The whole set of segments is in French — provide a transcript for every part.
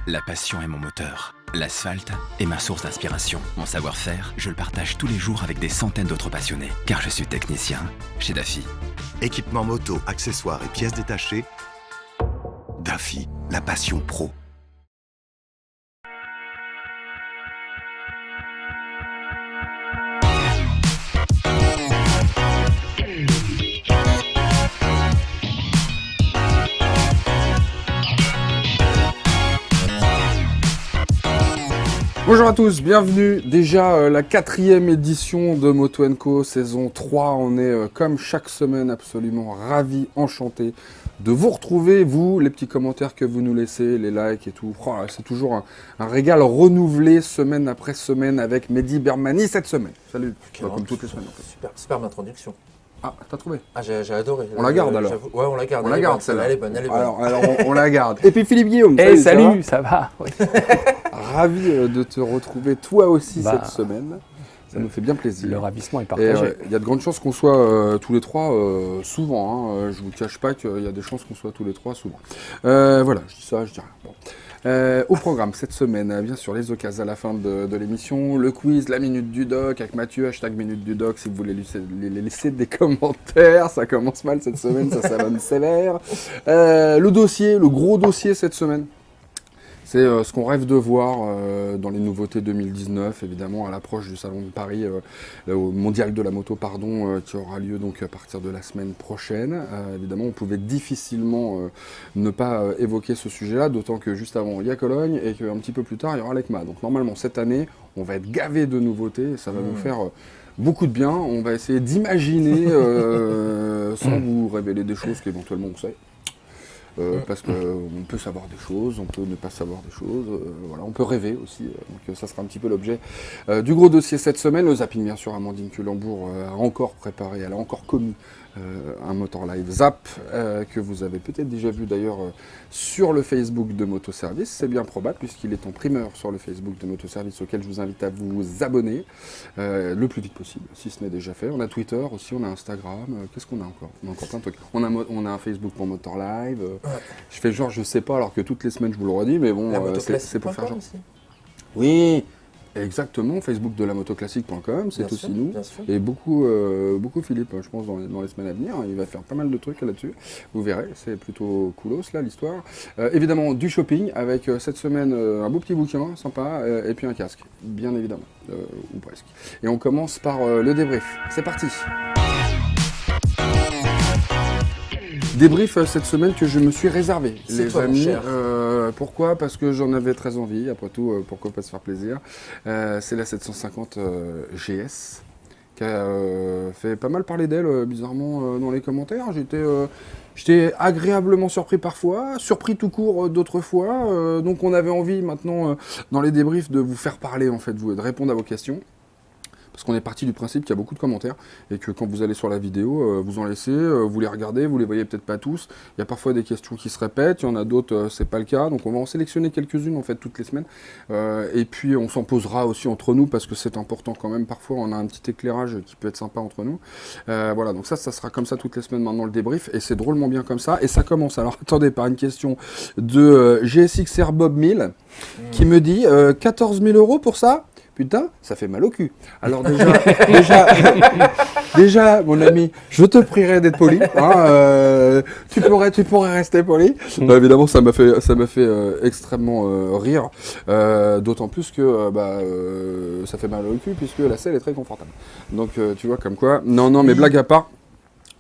La passion est mon moteur. L'asphalte est ma source d'inspiration. Mon savoir-faire, je le partage tous les jours avec des centaines d'autres passionnés. Car je suis technicien chez Daffy. Équipement moto, accessoires et pièces détachées. Daffy, la passion pro. Bonjour à tous, bienvenue. Déjà la 4e édition de Moto & Co, saison 3. On est comme chaque semaine absolument ravis, enchantés de vous retrouver, vous, les petits commentaires que vous nous laissez, les likes et tout. Oh, c'est toujours un régal renouvelé semaine après semaine avec Mehdi Bermani cette semaine. Salut, comme toutes les semaines en fait. Superbe introduction. Ah, t'as trouvé? Ah, j'ai adoré. On la garde alors? Ouais, on la garde. On la garde celle-là. Elle est bonne, elle est bonne. Alors on la garde. Et puis Philippe Guillaume. Hey, salut, ça va, oui. Ravi de te retrouver toi aussi cette semaine. Ça nous fait bien plaisir. Le ravissement est partagé. Il y a de grandes chances qu'on soit tous les trois souvent. Je ne vous cache pas qu'il y a des chances qu'on soit tous les trois souvent. Voilà, je dis ça, je dis rien. Bon. Au programme cette semaine, bien sûr, les occasions à la fin de l'émission, le quiz, la minute du doc avec Mathieu, hashtag minute du doc si vous voulez laisser des commentaires. Ça commence mal cette semaine, ça va me sévère. Le dossier, le gros dossier cette semaine. C'est ce qu'on rêve de voir dans les nouveautés 2019, évidemment, à l'approche du Salon de Paris, au Mondial de la moto, qui aura lieu donc à partir de la semaine prochaine. Évidemment, on pouvait difficilement ne pas évoquer ce sujet-là, d'autant que juste avant, il y a Cologne et qu'un petit peu plus tard, il y aura l'ECMA. Donc normalement, cette année, on va être gavé de nouveautés et ça va nous faire beaucoup de bien. On va essayer d'imaginer, sans vous révéler des choses qu'éventuellement on sait. Parce qu'on peut savoir des choses, on peut ne pas savoir des choses, voilà, on peut rêver aussi, donc ça sera un petit peu l'objet du gros dossier cette semaine. Le zapping, bien sûr, Amandine Culembourg a encore préparé, elle a encore commis un Motor Live Zap que vous avez peut-être déjà vu d'ailleurs sur le Facebook de Motoservice. C'est bien probable puisqu'il est en primeur sur le Facebook de Motoservice auquel je vous invite à vous abonner le plus vite possible si ce n'est déjà fait. On a Twitter aussi, on a Instagram, qu'est-ce qu'on a encore? On a encore plein de trucs. On a un Facebook pour Motor Live. Je fais genre je sais pas alors que toutes les semaines je vous le redis, mais bon c'est pour faire genre. Aussi. Oui, exactement, Facebook de la motoclassique.com, c'est Bien aussi sûr, nous. bien sûr. Et beaucoup Philippe, je pense, dans les semaines à venir. Il va faire pas mal de trucs là-dessus. Vous verrez, c'est plutôt coolos là l'histoire. Évidemment, du shopping avec cette semaine un beau petit bouquin sympa et puis un casque, bien évidemment, ou presque. Et on commence par le débrief. C'est parti. Débrief cette semaine que je me suis réservé, C'est les toi, mon amis. cher. Pourquoi? Parce que j'en avais très envie, après tout, pourquoi pas se faire plaisir. C'est la 750 GS qui a fait pas mal parler d'elle, bizarrement, dans les commentaires. J'étais agréablement surpris parfois, surpris tout court d'autres fois. Donc on avait envie maintenant, dans les débriefs, de vous faire parler, en fait, de répondre à vos questions. Parce qu'on est parti du principe qu'il y a beaucoup de commentaires et que quand vous allez sur la vidéo, vous en laissez, vous les regardez, vous les voyez peut-être pas tous. Il y a parfois des questions qui se répètent, il y en a d'autres, c'est pas le cas. Donc on va en sélectionner quelques-unes en fait toutes les semaines. Et puis on s'en posera aussi entre nous parce que c'est important quand même. Parfois on a un petit éclairage qui peut être sympa entre nous. Voilà, donc ça sera comme ça toutes les semaines maintenant le débrief et c'est drôlement bien comme ça. Et ça commence, alors attendez, par une question de GSXR Bob 1000 qui me dit 14 000 € pour ça? Putain, ça fait mal au cul. Alors déjà, mon ami, je te prierai d'être poli. Tu pourrais rester poli. Évidemment, ça m'a fait extrêmement rire. D'autant plus que ça fait mal au cul puisque la selle est très confortable. Donc, tu vois, comme quoi. Non, mais blague à part.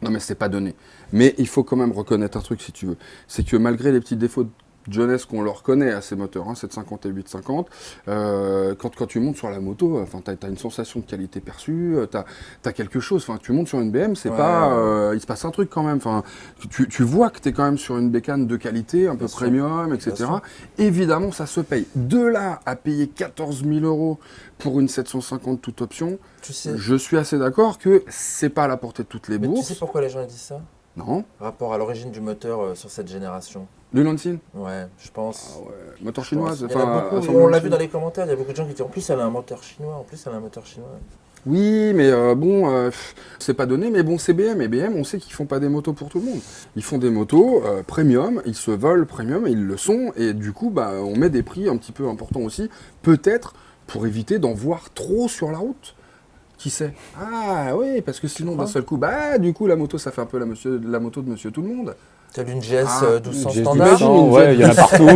Non, mais c'est pas donné. Mais il faut quand même reconnaître un truc, si tu veux. C'est que malgré les petits défauts de jeunesse qu'on leur connaît à ces moteurs, 750 et 850, quand tu montes sur la moto, t'as une sensation de qualité perçue, t'as quelque chose, tu montes sur une BM, c'est il se passe un truc quand même, tu vois que t'es quand même sur une bécane de qualité, un peu premium, etc. Évidemment, ça se paye. De là à payer 14 000 € pour une 750 toute option, je suis assez d'accord que c'est pas à la portée de toutes les bourses. Tu sais pourquoi les gens disent ça? Non. Rapport à l'origine du moteur sur cette génération. Le Lancine? Ouais, je pense. Ah ouais. Moteur chinois, on l'a vu dans les commentaires, il y a beaucoup de gens qui disent en plus elle a un moteur chinois, Oui, mais c'est pas donné, mais bon, c'est BM. Et BM, on sait qu'ils font pas des motos pour tout le monde. Ils font des motos premium, ils se veulent premium, et ils le sont, et du coup, on met des prix un petit peu importants aussi, peut-être pour éviter d'en voir trop sur la route. Qui sait? Ah oui, parce que sinon, d'un seul coup, du coup, la moto, ça fait un peu la moto de monsieur tout le monde. T'as une GS 1200 GS standard 1200, ouais, il y en a partout.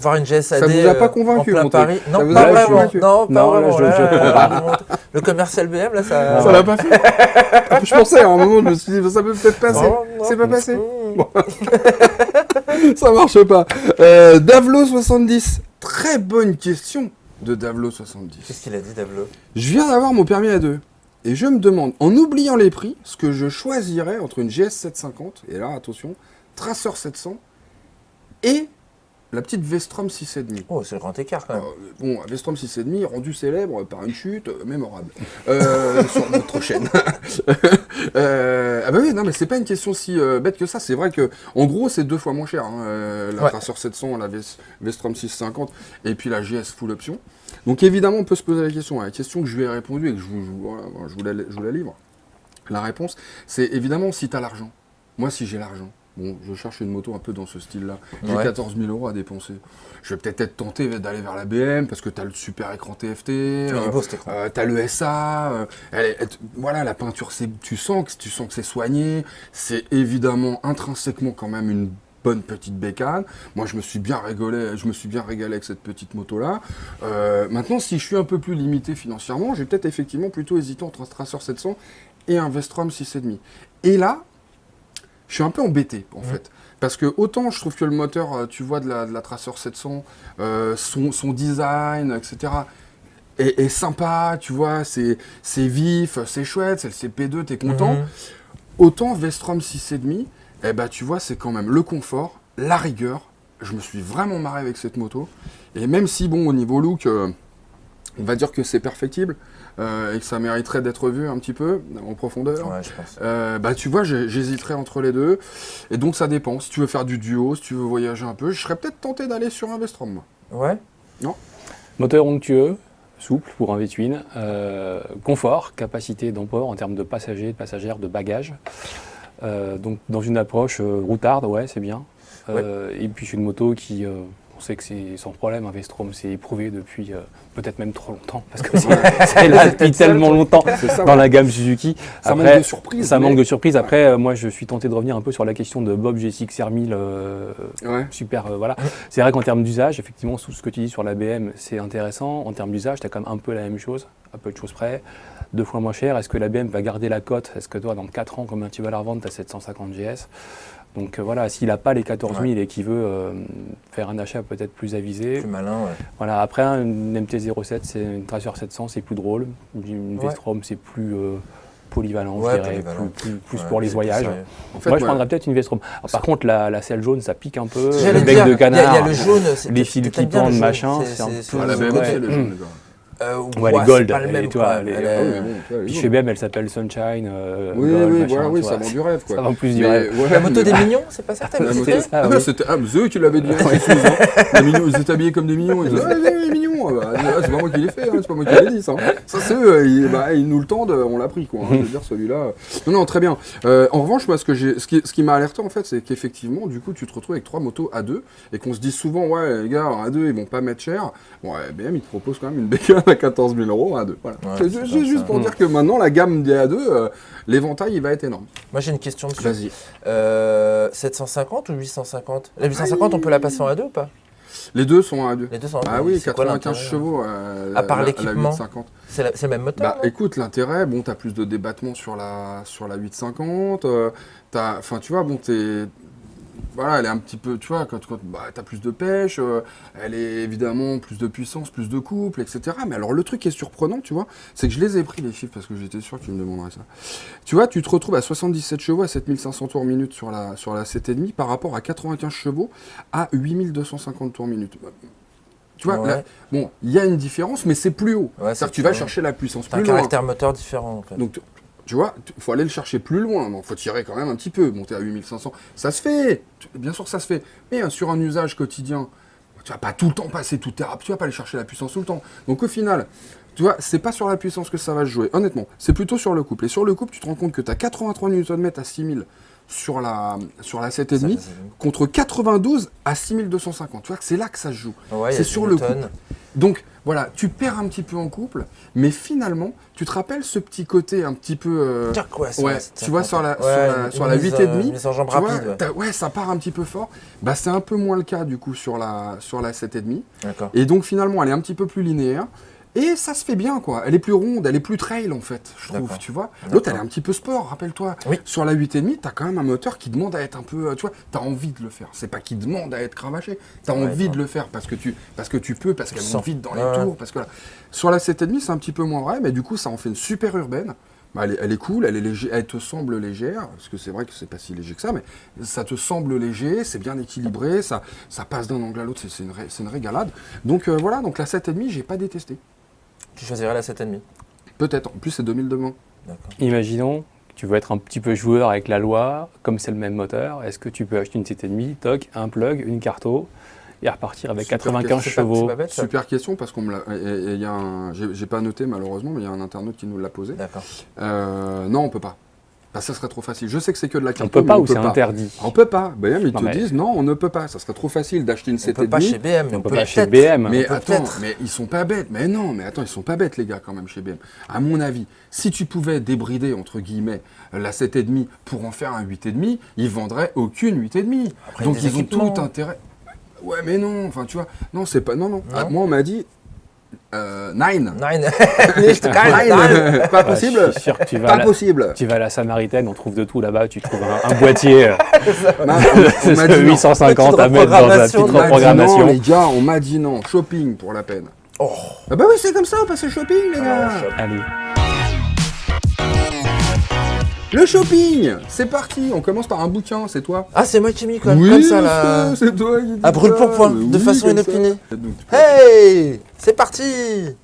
voir une GS AD Ça vous a pas convaincu, en plein mon truc? Paris. Ça Non, vous pas a pas vraiment. convaincu? Non, pas Non, là, vraiment. je comprends Là, le commercial BM, là, ça... Ça l'a pas fait. Je pensais, à un moment, je me suis dit, ça peut peut-être passer. Non, non. C'est pas passé. Bon. Ça marche pas. Davlo70, très bonne question de Davlo70. Qu'est-ce qu'il a dit, Davlo? Je viens d'avoir mon permis A2 et je me demande, en oubliant les prix, ce que je choisirais entre une GS 750, et là, attention, Tracer 700 et la petite Vestrom 6,5. Oh, c'est le grand écart, quand même. Bon, Vestrom 6,5 rendu célèbre par une chute mémorable sur notre chaîne. Ah bah oui, non, mais c'est pas une question si bête que ça. C'est vrai que, en gros, c'est 2 fois moins cher. La Tracer 700, la Vestrom 650 et puis la GS full option. Donc évidemment, on peut se poser la question. La question que je lui ai répondu et que je vous la livre, la réponse, c'est évidemment si tu as l'argent. Moi, si j'ai l'argent. Bon, je cherche une moto un peu dans ce style-là. J'ai 14 000 € à dépenser. Je vais peut-être être tenté d'aller vers la BM parce que tu as le super écran TFT, Il est beau, cet écran. tu as le SA. Voilà, la peinture, tu sens que c'est soigné. C'est évidemment intrinsèquement quand même une bonne petite bécane. Moi, je me suis bien régalé avec cette petite moto-là. Maintenant, si je suis un peu plus limité financièrement, je vais peut-être effectivement plutôt hésiter entre un Tracer 700 et un Vestrom 6,5. Et là, je suis un peu embêté, en fait. Parce que autant je trouve que le moteur, tu vois, de la Tracer 700, son design, etc., est sympa, tu vois, c'est vif, c'est chouette, c'est le CP2, t'es content. Autant Vestrom 6,5, tu vois, c'est quand même le confort, la rigueur. Je me suis vraiment marré avec cette moto. Et même si, bon, au niveau look, on va dire que c'est perfectible, et que ça mériterait d'être vu un petit peu en profondeur. Ouais, je pense. Tu vois, j'hésiterais entre les deux. Et donc ça dépend. Si tu veux faire du duo, si tu veux voyager un peu, je serais peut-être tenté d'aller sur un Vestrom, moi. Ouais. Non? Moteur onctueux, souple pour un V-twin, confort, capacité d'emport en termes de passagers, de passagères, de bagages. Donc dans une approche routarde, ouais, c'est bien. Et puis c'est une moto qui... on sait que c'est sans problème, un Vestrom, c'est éprouvé depuis peut-être même trop longtemps, parce que c'est là depuis tellement longtemps dans la gamme Suzuki. Ça Après, manque de surprise. ça manque de surprise. Après, moi, je suis tenté de revenir un peu sur la question de Bob GSX R1000. Super, voilà. C'est vrai qu'en termes d'usage, effectivement, tout ce que tu dis sur la BM, c'est intéressant. En termes d'usage, tu as quand même un peu la même chose, à peu de choses près. 2 fois moins cher. Est-ce que la BM va garder la cote? Est-ce que toi, dans 4 ans, combien tu vas la revendre? Tu as 750 GS. Donc voilà, s'il n'a pas les 14 000 et qu'il veut faire un achat peut-être plus avisé. Plus malin, ouais. Voilà, après, une MT-07, c'est une Tracer 700, c'est plus drôle. Une Vestrom, c'est plus polyvalent, je dirais, plus pour les voyages. En fait, moi, je prendrais peut-être une Vestrom. Alors, par contre, la selle jaune, ça pique un peu. J'allais Le bec dire, de canard, il y a le jaune, les fils qui pendent, machin. C'est un peu... La BM, c'est le jaune, d'accord. Ouais, les Gold. Pas le même, tu vois, quoi. Puis chez BM, elle s'appelle Sunshine. Oui, Gold, oui, machin, voilà, oui, tu ça vois. vend du rêve, quoi. Ça vend plus du Mais, rêve. ouais, La moto des mignons, c'est pas ça, t'as La moto, visité ça, oui. c'est eux qui l'avaient dit, les mignons, ils étaient habillés comme des mignons, ils disaient, les mignons, c'est pas moi qui l'ai fait, c'est pas moi qui l'ai dit, ça. Ça, c'est eux, ils nous le tendent, on l'a pris, quoi. Je veux dire, celui-là. Non, très bien. En revanche, moi, ce qui m'a alerté, en fait, c'est qu'effectivement, du coup, tu te retrouves avec 3 motos A2, et qu'on se dit souvent, ouais, les gars, A2, ils vont pas mettre cher. Bon, BM, ils te proposent quand même une bécane à 14 000 € A2. Voilà. Ouais, c'est juste pour dire que maintenant, la gamme des A2, l'éventail, il va être énorme. Moi, j'ai une question dessus. Vas-y. 750 ou 850? La 850, on peut la passer en A2 ou pas? Les deux sont en A2. Les deux sont en A2. Ah oui, C'est quoi 95 l'intérêt, chevaux. À part la l'équipement. 850. C'est le même moteur, non? Écoute, l'intérêt, bon, t'as plus de débattement sur la 850. Enfin, tu vois, bon, voilà, elle est un petit peu, tu vois, quand t'as plus de pêche, elle est évidemment plus de puissance, plus de couple, etc. Mais alors, le truc qui est surprenant, tu vois, c'est que je les ai pris, les chiffres, parce que j'étais sûr que tu me demanderais ça. Tu vois, tu te retrouves à 77 chevaux à 7500 tours minute sur la 7,5 par rapport à 95 chevaux à 8250 tours minute. Tu vois, là, bon, il y a une différence, mais c'est plus haut. Ouais, C'est-à-dire que tu vas chercher la puissance C'est un plus loin. caractère moteur différent, en fait. Donc, tu vois, il faut aller le chercher plus loin. Il faut tirer quand même un petit peu, monter à 8500. Ça se fait, bien sûr ça se fait. Mais sur un usage quotidien, tu vas pas tout le temps passer tout tes raps, tu vas pas aller chercher la puissance tout le temps. Donc au final, Tu vois, c'est pas sur la puissance que ça va se jouer, honnêtement. C'est plutôt sur le couple. Et sur le couple, tu te rends compte que tu as 83 Nm à 6000 sur la 7,5 contre 92 à 6250. Tu vois que c'est là que ça se joue. Ouais, c'est sur le couple. Donc voilà, tu perds un petit peu en couple, mais finalement, tu te rappelles ce petit côté un petit peu... tu vois, sur la 8,5, mise en jambe rapide. Ouais, ça part un petit peu fort. Bah, c'est un peu moins le cas du coup sur la 7,5. D'accord. Et donc finalement, elle est un petit peu plus linéaire. Et ça se fait bien, quoi. Elle est plus ronde, elle est plus trail, en fait, je trouve, tu vois. L'autre, elle est un petit peu sport, rappelle-toi. Oui. Sur la 8,5, t'as quand même un moteur qui demande à être un peu... Tu vois, t'as envie de le faire. C'est pas qu'il demande à être cravaché. T'as envie de le faire parce que tu peux, parce qu'elle monte vite dans les tours. Parce que là. Sur la 7,5, c'est un petit peu moins vrai, mais du coup, ça en fait une super urbaine. Bah, elle est cool, elle est légère, elle te semble légère, parce que c'est vrai que c'est pas si léger que ça, mais ça te semble léger, c'est bien équilibré, ça passe d'un angle à l'autre, c'est une régalade. Donc voilà, donc la 7,5, j'ai pas détesté. Tu choisirais la 7,5 ? Peut-être, en plus c'est 2000 de moins. Imaginons, tu veux être un petit peu joueur avec la loi, comme c'est le même moteur, est-ce que tu peux acheter une 7,5, toc, un plug, une carto, et repartir avec 95 chevaux? Super question, parce qu'on me l'a... J'ai pas noté malheureusement, mais il y a un internaute qui nous l'a posé. D'accord. Non, on peut pas. Bah, ça serait trop facile. Je sais que c'est que de la carto. On peut pas ou c'est interdit? On peut pas. Ben, ils te disent non, on ne peut pas. Ça serait trop facile d'acheter une 7,5. On peut pas chez BM, on peut pas chez BM. Mais attends, mais ils sont pas bêtes. Mais non, mais attends, ils sont pas bêtes les gars quand même chez BM. À mon avis, si tu pouvais débrider entre guillemets la 7,5 pour en faire un 8,5, ils vendraient aucune 8,5. Donc ils ont tout intérêt. Ouais, mais non. Enfin, tu vois, non, c'est pas. Non. Moi, on m'a dit. 9. Pas possible. Je suis sûr que tu vas pas possible. Tu vas à la Samaritaine, on trouve de tout là-bas. Tu trouves un boîtier on m'a dit 850 à mettre dans la petite reprogrammation. Non, les gars, on m'a dit non. Shopping pour la peine. Oh. Ah bah oui, c'est comme ça, on passe au shopping, les gars. Allez. Le shopping, c'est parti. On commence par un bouquin, c'est toi. Ah, c'est moi qui ai mis comme ça là. C'est toi qui dis à brûle pour point, de façon inopinée. Hey, c'est parti.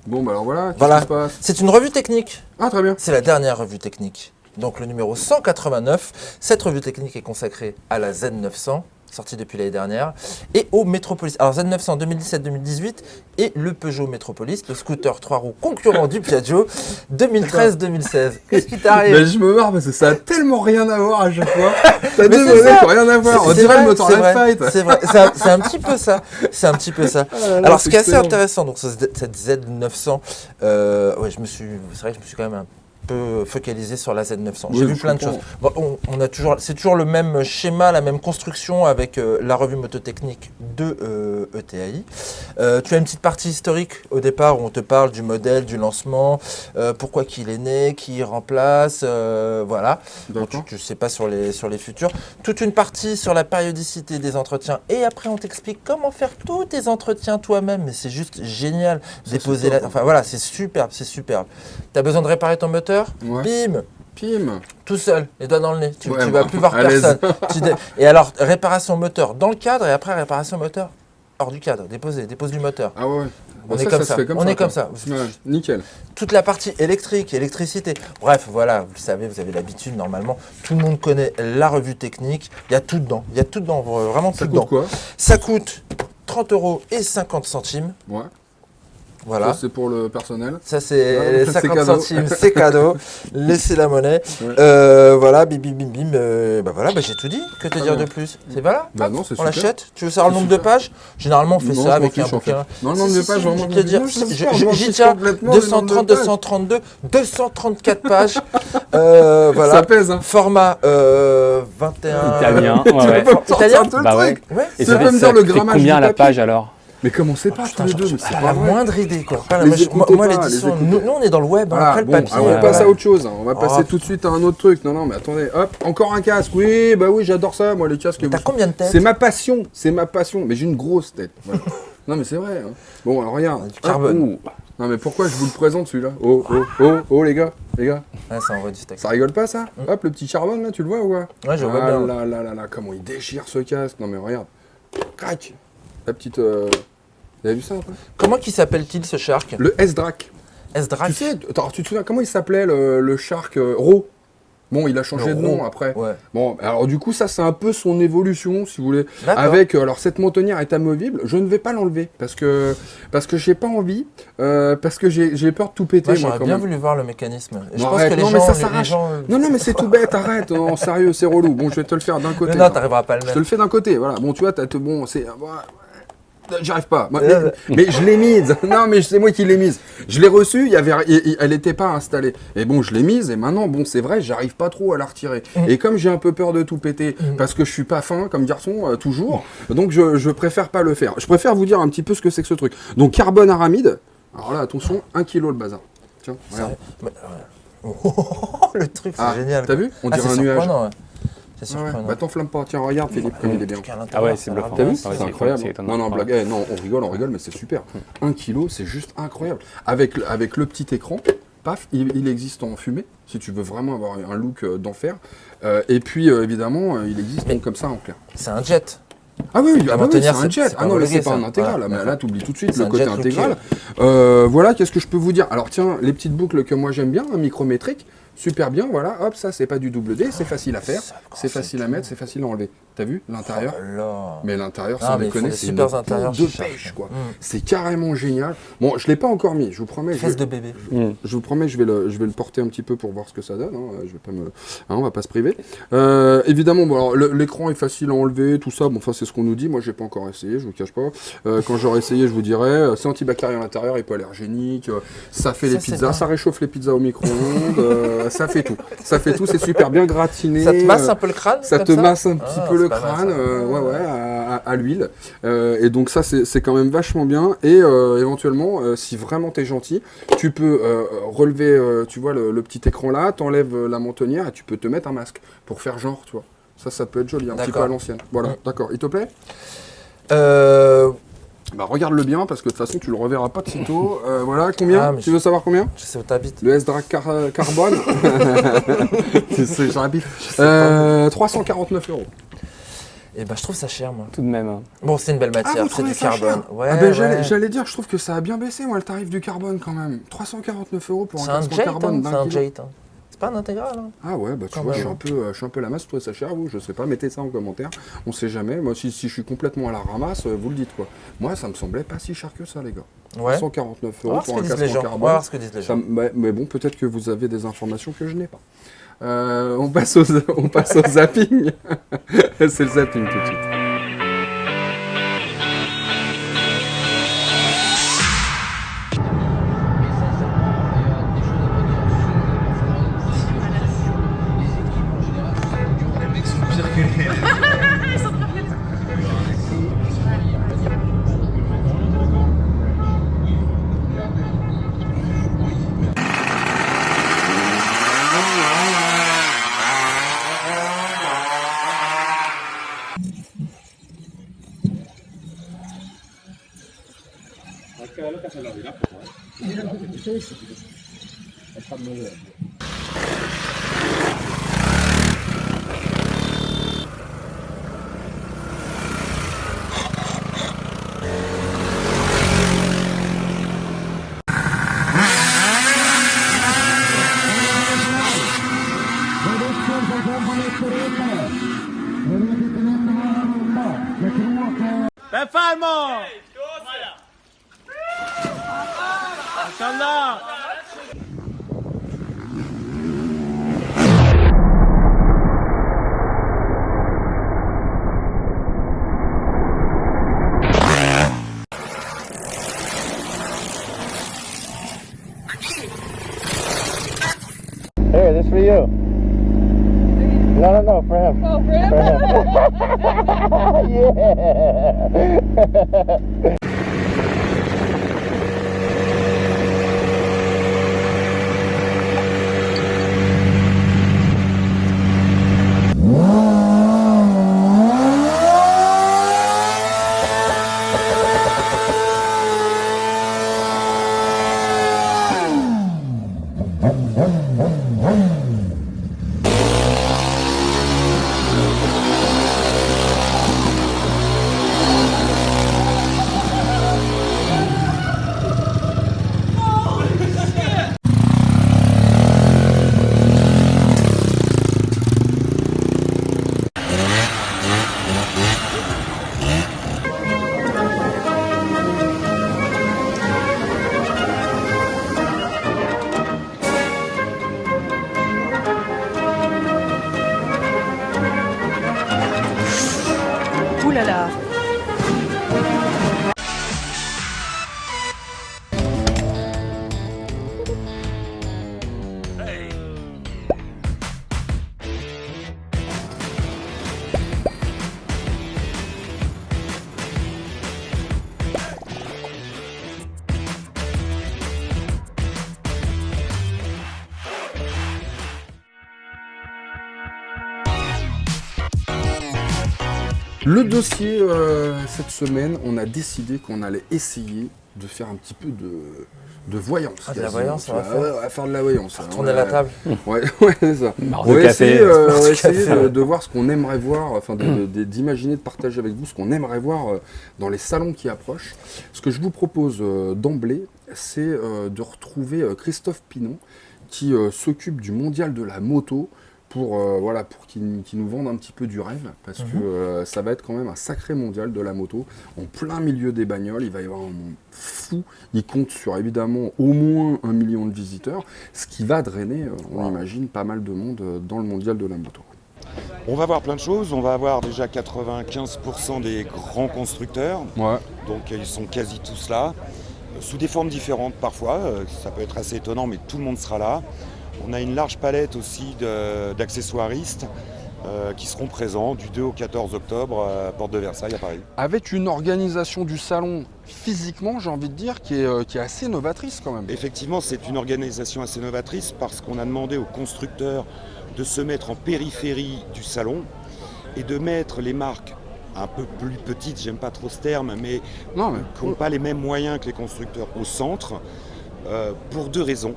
Bon, bah alors voilà, qu'est-ce qui se passe? C'est une revue technique. Ah, très bien. C'est la dernière revue technique. Donc le numéro 189. Cette revue technique est consacrée à la Z900. Sorti depuis l'année dernière, et au Metropolis. Alors Z900 2017-2018 et le Peugeot Metropolis, le scooter 3 roues concurrent du Piaggio 2013-2016. Qu'est-ce qui t'arrive? Je me marre parce que ça a tellement rien à voir à chaque fois. T'as deux modèles qui n'ont rien à voir. On dirait le moteur Lafite. C'est vrai, c'est un petit peu ça. C'est un petit peu ça. Alors ce qui est assez intéressant, donc cette Z900, c'est vrai que je me suis quand même un peu focalisé sur la Z900. J'ai vu plein de choses. Bon, c'est toujours le même schéma, la même construction avec la revue mototechnique de ETAI. Tu as une petite partie historique au départ où on te parle du modèle, du lancement, pourquoi qu'il est né, qui il remplace, voilà. Donc, tu ne sais pas sur les futurs. Toute une partie sur la périodicité des entretiens et après on t'explique comment faire tous tes entretiens toi-même. Mais c'est juste génial. Déposer enfin voilà, c'est superbe, c'est superbe. Tu as besoin de réparer ton moteur? Bim, tout seul, les doigts dans le nez, tu vas plus voir personne. Et alors, réparation moteur dans le cadre et après réparation moteur hors du cadre, dépose du moteur. Ah ouais. On est comme ça. On est comme ça. Nickel. Toute la partie électrique, électricité. Bref, voilà, vous le savez, vous avez l'habitude normalement. Tout le monde connaît la revue technique. Il y a tout dedans. Il y a tout dedans, vraiment tout dedans. Ça coûte quoi? Ça coûte 30,50 €. Ouais. Voilà. Ça, c'est pour le personnel. Ça, c'est 50 centimes, c'est cadeau. Laissez la monnaie. Ouais. Voilà, bim, bim, bim, bim. Voilà, j'ai tout dit. Que te dire de plus? C'est voilà. Bah non, c'est on super. l'achète. Tu veux savoir le nombre de pages? Généralement, on fait ça avec un bouquin. Non, le nombre de pages, vraiment. Je vais te dire, j'y tiens. 230, 232, 234 pages. Voilà. Ça pèse, hein. Format 21. Italien. Italien? Bah ouais. Et ça peut me dire le grammage. Combien la page alors? Mais commencez pas tous les deux, mais c'est pas la vrai. moindre idée quoi. Moi l'édition, nous on est dans le web, voilà, après le papier. On passe à autre chose, on va passer tout de suite à un autre truc. Non, mais attendez, hop, encore un casque. Oui, bah oui, j'adore ça, moi les casques. T'as combien de têtes? C'est ma passion, mais j'ai une grosse tête. Voilà. Non mais c'est vrai. Hein. Bon alors regarde. Du carbone. Non mais pourquoi je vous le présente celui-là? Oh les gars. Ouais, ça envoie du steak. Ça rigole pas ça? Hop, le petit charbon là, tu le vois ou quoi? Ouais, je vois bien. Là, comment il déchire ce casque. Non mais regarde. Crac. La petite... Vous avez vu ça un peu? Comment qu'il s'appelle-t-il ce shark? Le S-Drac. S-Drac. Tu sais, tu te souviens comment il s'appelait le shark Raw? Bon, il a changé de nom après. Ouais. Bon, alors du coup, ça, c'est un peu son évolution, si vous voulez. D'accord. Alors, cette montonnière est amovible. Je ne vais pas l'enlever parce que j'ai pas envie, parce que j'ai peur de tout péter. Moi, j'aurais bien voulu voir le mécanisme. Et je pense arrête, que non, les mais gens, ça s'arrache. Non, mais c'est tout bête, arrête. Non, sérieux, c'est relou. Bon, je vais te le faire d'un côté. Non, t'arriveras pas à le Je mettre. te le fais d'un côté, voilà. Bon, tu vois, bon, c'est... J'arrive pas. Mais je l'ai mise. Non, mais c'est moi qui l'ai mise. Je l'ai reçue, elle n'était pas installée. Et bon, je l'ai mise et maintenant, bon, c'est vrai, j'arrive pas trop à la retirer. Et comme j'ai un peu peur de tout péter, parce que je suis pas fin comme garçon, toujours, donc je préfère pas le faire. Je préfère vous dire un petit peu ce que c'est que ce truc. Donc, carbone aramide. Alors là, attention, 1 kg le bazar. Tiens, regarde. Le truc, c'est génial. T'as vu? On dirait un nuage. C'est surprenant. Bah t'enflamme pas, tiens regarde Philippe comme il est bien. Ah ouais, c'est bluffant. T'as vu? C'est C'est incroyable. étonnant. Non, blague, non, on rigole, mais c'est super. 1 kg, c'est juste incroyable. Avec le petit écran, paf, il existe en fumée, si tu veux vraiment avoir un look d'enfer. Et puis évidemment, il existe donc comme ça en clair. C'est un jet. Ah oui, c'est montonnière, un jet. Ah non, là c'est pas un intégral. Voilà, Mais là, t'oublies tout de suite c'est le un côté jet intégral. Voilà, qu'est-ce que je peux vous dire? Alors tiens, les petites boucles que moi j'aime bien, un micrométrique. Super bien, voilà, hop, ça c'est pas du double D, c'est facile à faire, c'est facile à mettre, c'est facile à enlever. T'as vu l'intérieur? Mais l'intérieur, sans déconner, c'est une pompe de pêche, quoi. C'est carrément génial. Bon, je l'ai pas encore mis, je vous promets. Fesse de bébé. Je vous promets, je vais le porter un petit peu pour voir ce que ça donne. Hein. Je vais pas on va pas se priver. Évidemment, bon, alors l'écran est facile à enlever, tout ça. Bon, enfin, c'est ce qu'on nous dit. Moi, j'ai pas encore essayé, je vous cache pas. Quand j'aurai essayé, je vous dirai. C'est antibactérien à l'intérieur, hypoallergénique. Ça fait les pizzas, ça réchauffe les pizzas au micro-ondes. Ça fait tout. Ça fait tout. C'est super bien gratiné. Ça te masse un peu le crâne? Ça te masse un petit peu le crâne. À l'huile. Et donc ça, c'est quand même vachement bien. Et éventuellement, si vraiment t'es gentil, tu peux relever, tu vois, le petit écran là, t'enlèves la mentonnière et tu peux te mettre un masque pour faire genre, tu vois. Ça peut être joli, un petit peu à l'ancienne. Voilà, d'accord. Il te plaît? Bah regarde-le bien parce que de toute façon tu le reverras pas de sitôt. Voilà, combien? Tu veux savoir combien? Je sais où t'habites. Le S-Drag Carbone. J'habite. 349 €. Et bah je trouve ça cher moi. Tout de même. Bon, c'est une belle matière, c'est du carbone. J'allais dire, je trouve que ça a bien baissé moi le tarif du carbone quand même. 349 € pour un casque en carbone d'un kilo. C'est un Jate. C'est pas un intégral. Hein. Ah ouais, bah tu vois, je suis un peu la masse, je trouve ça cher, vous, je sais pas, mettez ça en commentaire, on sait jamais. Moi, si je suis complètement à la ramasse, vous le dites quoi. Moi, ça me semblait pas si cher que ça, les gars. Ouais. 149 € pour un casque en carbone. On va voir ce que disent les gens. Mais bon, peut-être que vous avez des informations que je n'ai pas. On passe au zapping. C'est le zapping tout de suite. Here, this for you. No, for him. Oh, for him? Yeah. Le dossier, cette semaine, on a décidé qu'on allait essayer de faire un petit peu de voyance. Ah, de la voyance, on va faire. On va faire de la voyance. Tourner la table. Ouais, c'est ça. Marre On de va café. essayer de voir ce qu'on aimerait voir, enfin d'imaginer, de partager avec vous ce qu'on aimerait voir dans les salons qui approchent. Ce que je vous propose d'emblée, c'est de retrouver Christophe Pinon, qui s'occupe du mondial de la moto, pour qu'il nous vende un petit peu du rêve, parce que ça va être quand même un sacré mondial de la moto, en plein milieu des bagnoles. Il va y avoir un monde fou. Il compte sur évidemment au moins 1 million de visiteurs, ce qui va drainer, on imagine, pas mal de monde dans le mondial de la moto. On va voir plein de choses. On va avoir déjà 95% des grands constructeurs. Ouais. Donc ils sont quasi tous là, sous des formes différentes parfois. Ça peut être assez étonnant, mais tout le monde sera là. On a une large palette aussi d'accessoiristes qui seront présents du 2 au 14 octobre à Porte de Versailles à Paris. Avec une organisation du salon physiquement, j'ai envie de dire, qui est assez novatrice quand même. Effectivement, c'est une organisation assez novatrice parce qu'on a demandé aux constructeurs de se mettre en périphérie du salon et de mettre les marques un peu plus petites, j'aime pas trop ce terme, mais qui n'ont pas les mêmes moyens que les constructeurs au centre, pour 2 raisons.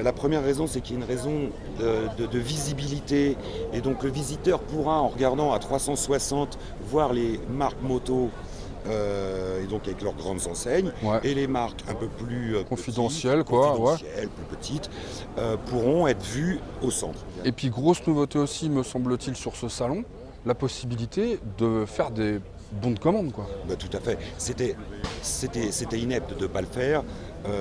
La première raison, c'est qu'il y a une raison de visibilité, et donc le visiteur pourra, en regardant à 360, voir les marques moto, et donc avec leurs grandes enseignes, et les marques un peu plus confidentielles, plus petites, pourront être vues au centre. Et puis grosse nouveauté aussi, me semble-t-il, sur ce salon, la possibilité de faire des bons de commande, quoi. Bah, tout à fait. C'était inepte de ne pas le faire.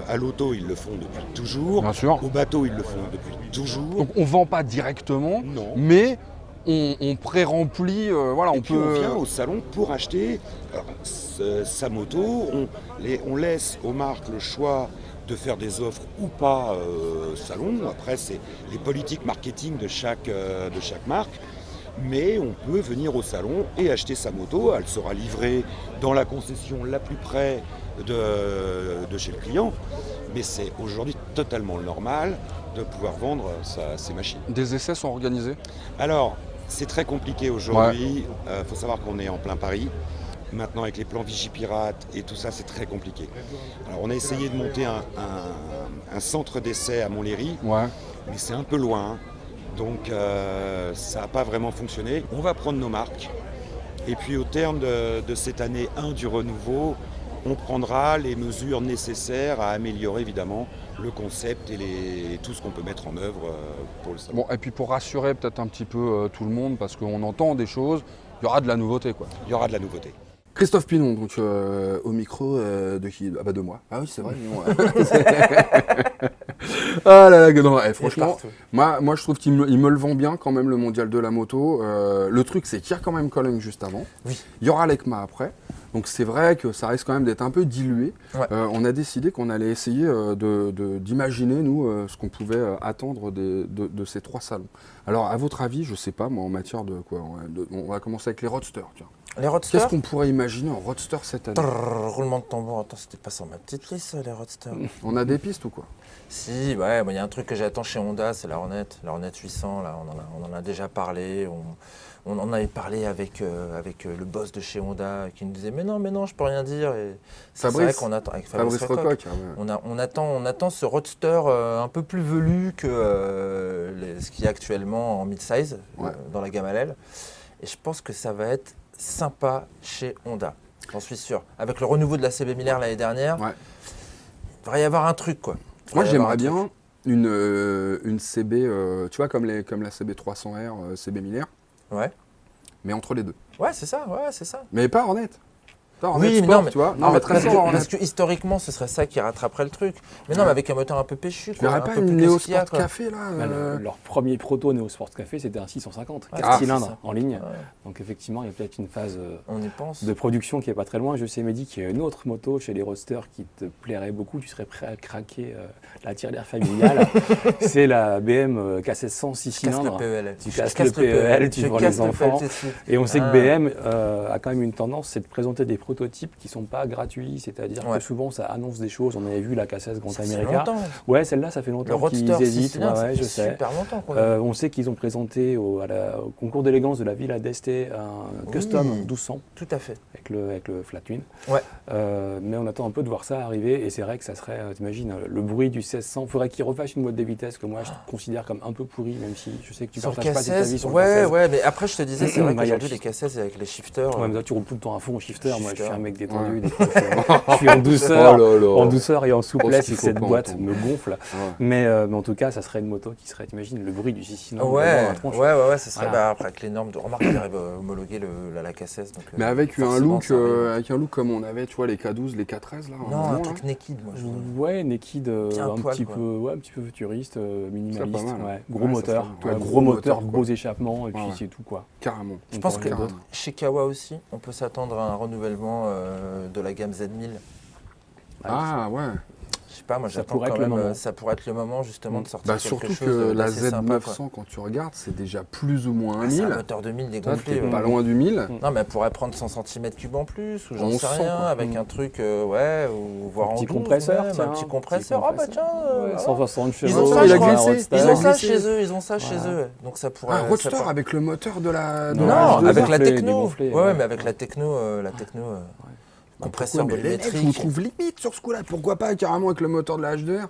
À l'auto, ils le font depuis toujours. Bien sûr. Au bateau, ils le font depuis toujours. Donc on ne vend pas directement, non. Mais on pré-remplit. On vient au salon pour acheter sa moto. On laisse aux marques le choix de faire des offres ou pas salon. Après, c'est les politiques marketing de chaque marque. Mais on peut venir au salon et acheter sa moto. Elle sera livrée dans la concession la plus près de chez le client. Mais c'est aujourd'hui totalement normal de pouvoir vendre ces machines. Des essais sont organisés ? Alors, c'est très compliqué aujourd'hui. Faut savoir qu'on est en plein Paris. Maintenant, avec les plans Vigipirate et tout ça, c'est très compliqué. Alors, on a essayé de monter un centre d'essai à Montlhéry, mais c'est un peu loin. Donc ça n'a pas vraiment fonctionné. On va prendre nos marques et puis au terme de cette année 1 du renouveau, on prendra les mesures nécessaires à améliorer évidemment le concept et tout ce qu'on peut mettre en œuvre pour le salon. Bon, et puis pour rassurer peut-être un petit peu tout le monde, parce qu'on entend des choses, il y aura de la nouveauté, quoi. Il y aura de la nouveauté. Christophe Pinon, donc au micro de qui ? Ah bah de moi. Ah oui, c'est vrai. Ah là là, non, franchement, moi je trouve qu'il me le vend bien quand même, le mondial de la moto. Le truc, c'est qu'il y a quand même Cologne juste avant. Oui. Il y aura l'ECMA après. Donc c'est vrai que ça risque quand même d'être un peu dilué. On a décidé qu'on allait essayer d'imaginer, nous, ce qu'on pouvait attendre de ces 3 salons. Alors, à votre avis, je sais pas, moi, en matière de quoi, on va commencer avec les roadsters. Tiens. Les roadsters ? Qu'est-ce qu'on pourrait imaginer en roadster cette année ? Roulement de tambour. Attends, c'était pas sur ma petite liste, les roadsters. On a des pistes ou quoi ? Si, ouais, il y a un truc que j'attends chez Honda, c'est la Hornet 800. Là, on en a déjà parlé. On en avait parlé avec le boss de chez Honda qui nous disait mais non, je peux rien dire. Et c'est vrai qu'on attend avec Fabrice Recoq. On attend ce roadster un peu plus velu que ce qu'il y a actuellement en mid-size dans la gamme LL. Et je pense que ça va être sympa chez Honda, j'en suis sûr. Avec le renouveau de la CB 1000R l'année dernière, il devrait y avoir un truc, quoi. Moi, j'aimerais bien une CB, tu vois, comme la CB 300R, CB 1000R. Ouais. Mais entre les deux. Ouais, c'est ça. Mais pas Hornet. Oui, Sport, tu vois. Non, mais très fort, parce que historiquement, ce serait ça qui rattraperait le truc. Mais non, mais avec un moteur un peu péchu. Tu verrais pas une Neo Sport Café, là Leur premier proto Neo Sport Café, c'était un 650, 4 cylindres en ligne. Donc effectivement, il y a peut-être une phase de production qui est pas très loin. Je sais, Mehdi, qu'il y a une autre moto chez les roadsters qui te plairait beaucoup. Tu serais prêt à craquer la tirelire familiale. C'est la BM K700 6 cylindres. Tu casses le PEL, tu vends les enfants. Et on sait que BM a quand même une tendance, c'est de présenter des produits prototypes qui sont pas gratuits, c'est-à-dire Ouais. que souvent ça annonce des choses. On avait vu la K16 Grand Ça fait America. longtemps. Ouais, celle-là, ça fait Le longtemps qu'ils Roadster 6 hésitent. cylindres, ça Ouais, fait je sais. super longtemps qu'on l'a. On sait qu'ils ont présenté au concours d'élégance de la Villa d'Este un custom 1200 Tout à fait. avec le flat twin. Ouais. Mais on attend un peu de voir ça arriver et c'est vrai que ça serait, t'imagines, le bruit du 1600. Il faudrait qu'il refasse une boîte de vitesse que moi je considère comme un peu pourrie, même si je sais que tu Sur le partages pas cet avis K16, sur le ouais, K16. ouais, mais après je te disais, c'est vrai Bah, il y a qu'aujourd'hui le les K16 avec les shifters. Ouais, mais toi, tu roules tout le temps à fond au shifter. Moi, je suis un mec détendu. Ouais. Des fois, je suis en douceur, Oh là là. en douceur et en souplesse. qu'il Et faut cette pas boîte entendre. me gonfle. Ouais. Mais en tout cas, ça serait une moto qui serait, t'imagines, le bruit du 6 cylindres. Ouais, vraiment à la tronche. ouais, ce serait Voilà. après avec les normes de remarque, ils arrivent à homologuer la K16. Donc, Mais avec un forcément, look, ça arrive. avec un look comme on avait, tu vois, les K12, les K13 là. à un Non, moment, un là. truc naked, moi je trouve. Ouais, Naked, Tiens, un poil, petit quoi. peu, ouais, un petit peu futuriste, minimaliste. Ça, pas mal. Ouais. Gros Ouais, ça moteur, serait- tu vois, ouais, gros moteur, quoi. beaux échappements, et puis Ouais. c'est tout quoi. Carrément. Je pense que rien d'autre. chez Kawa aussi, on peut s'attendre à un renouvellement de la gamme Z1000. Ah ouais. Je sais pas, moi Ça j'attends pourrait quand être le même, moment. ça pourrait être le moment justement de sortir Bah, quelque surtout chose que la d'assez sympa, quoi. Z900, quand tu regardes, c'est déjà plus ou moins un C'est un 1000. moteur 2000 Toi, dégonflé. t'es ouais. pas loin du 1000. Non, mais elle pourrait prendre 100 cm3 en plus, ou j'en On sais sent, rien, quoi. avec un truc, ouais, ou voire Un en petit 12 compresseur, même, tiens. un petit compresseur. Ah bah tiens, Ouais, voilà. 160 chevaux. Ils ont ça, il je a crois. glissé, Roadster. il Ils a ont ça glissé. chez eux, ils ont ça chez Voilà. eux. Ouais. Donc ça pourrait. Ah, ça Roadster pourrait- avec le moteur de la. de Non, la H2R. avec la dégonflé, techno. dégonflé, Ouais, ouais. mais avec la techno, compresseur Pourquoi, mais les mecs, je vous volumétrique. trouve limite sur ce coup-là. Pourquoi pas carrément avec le moteur de la H2R?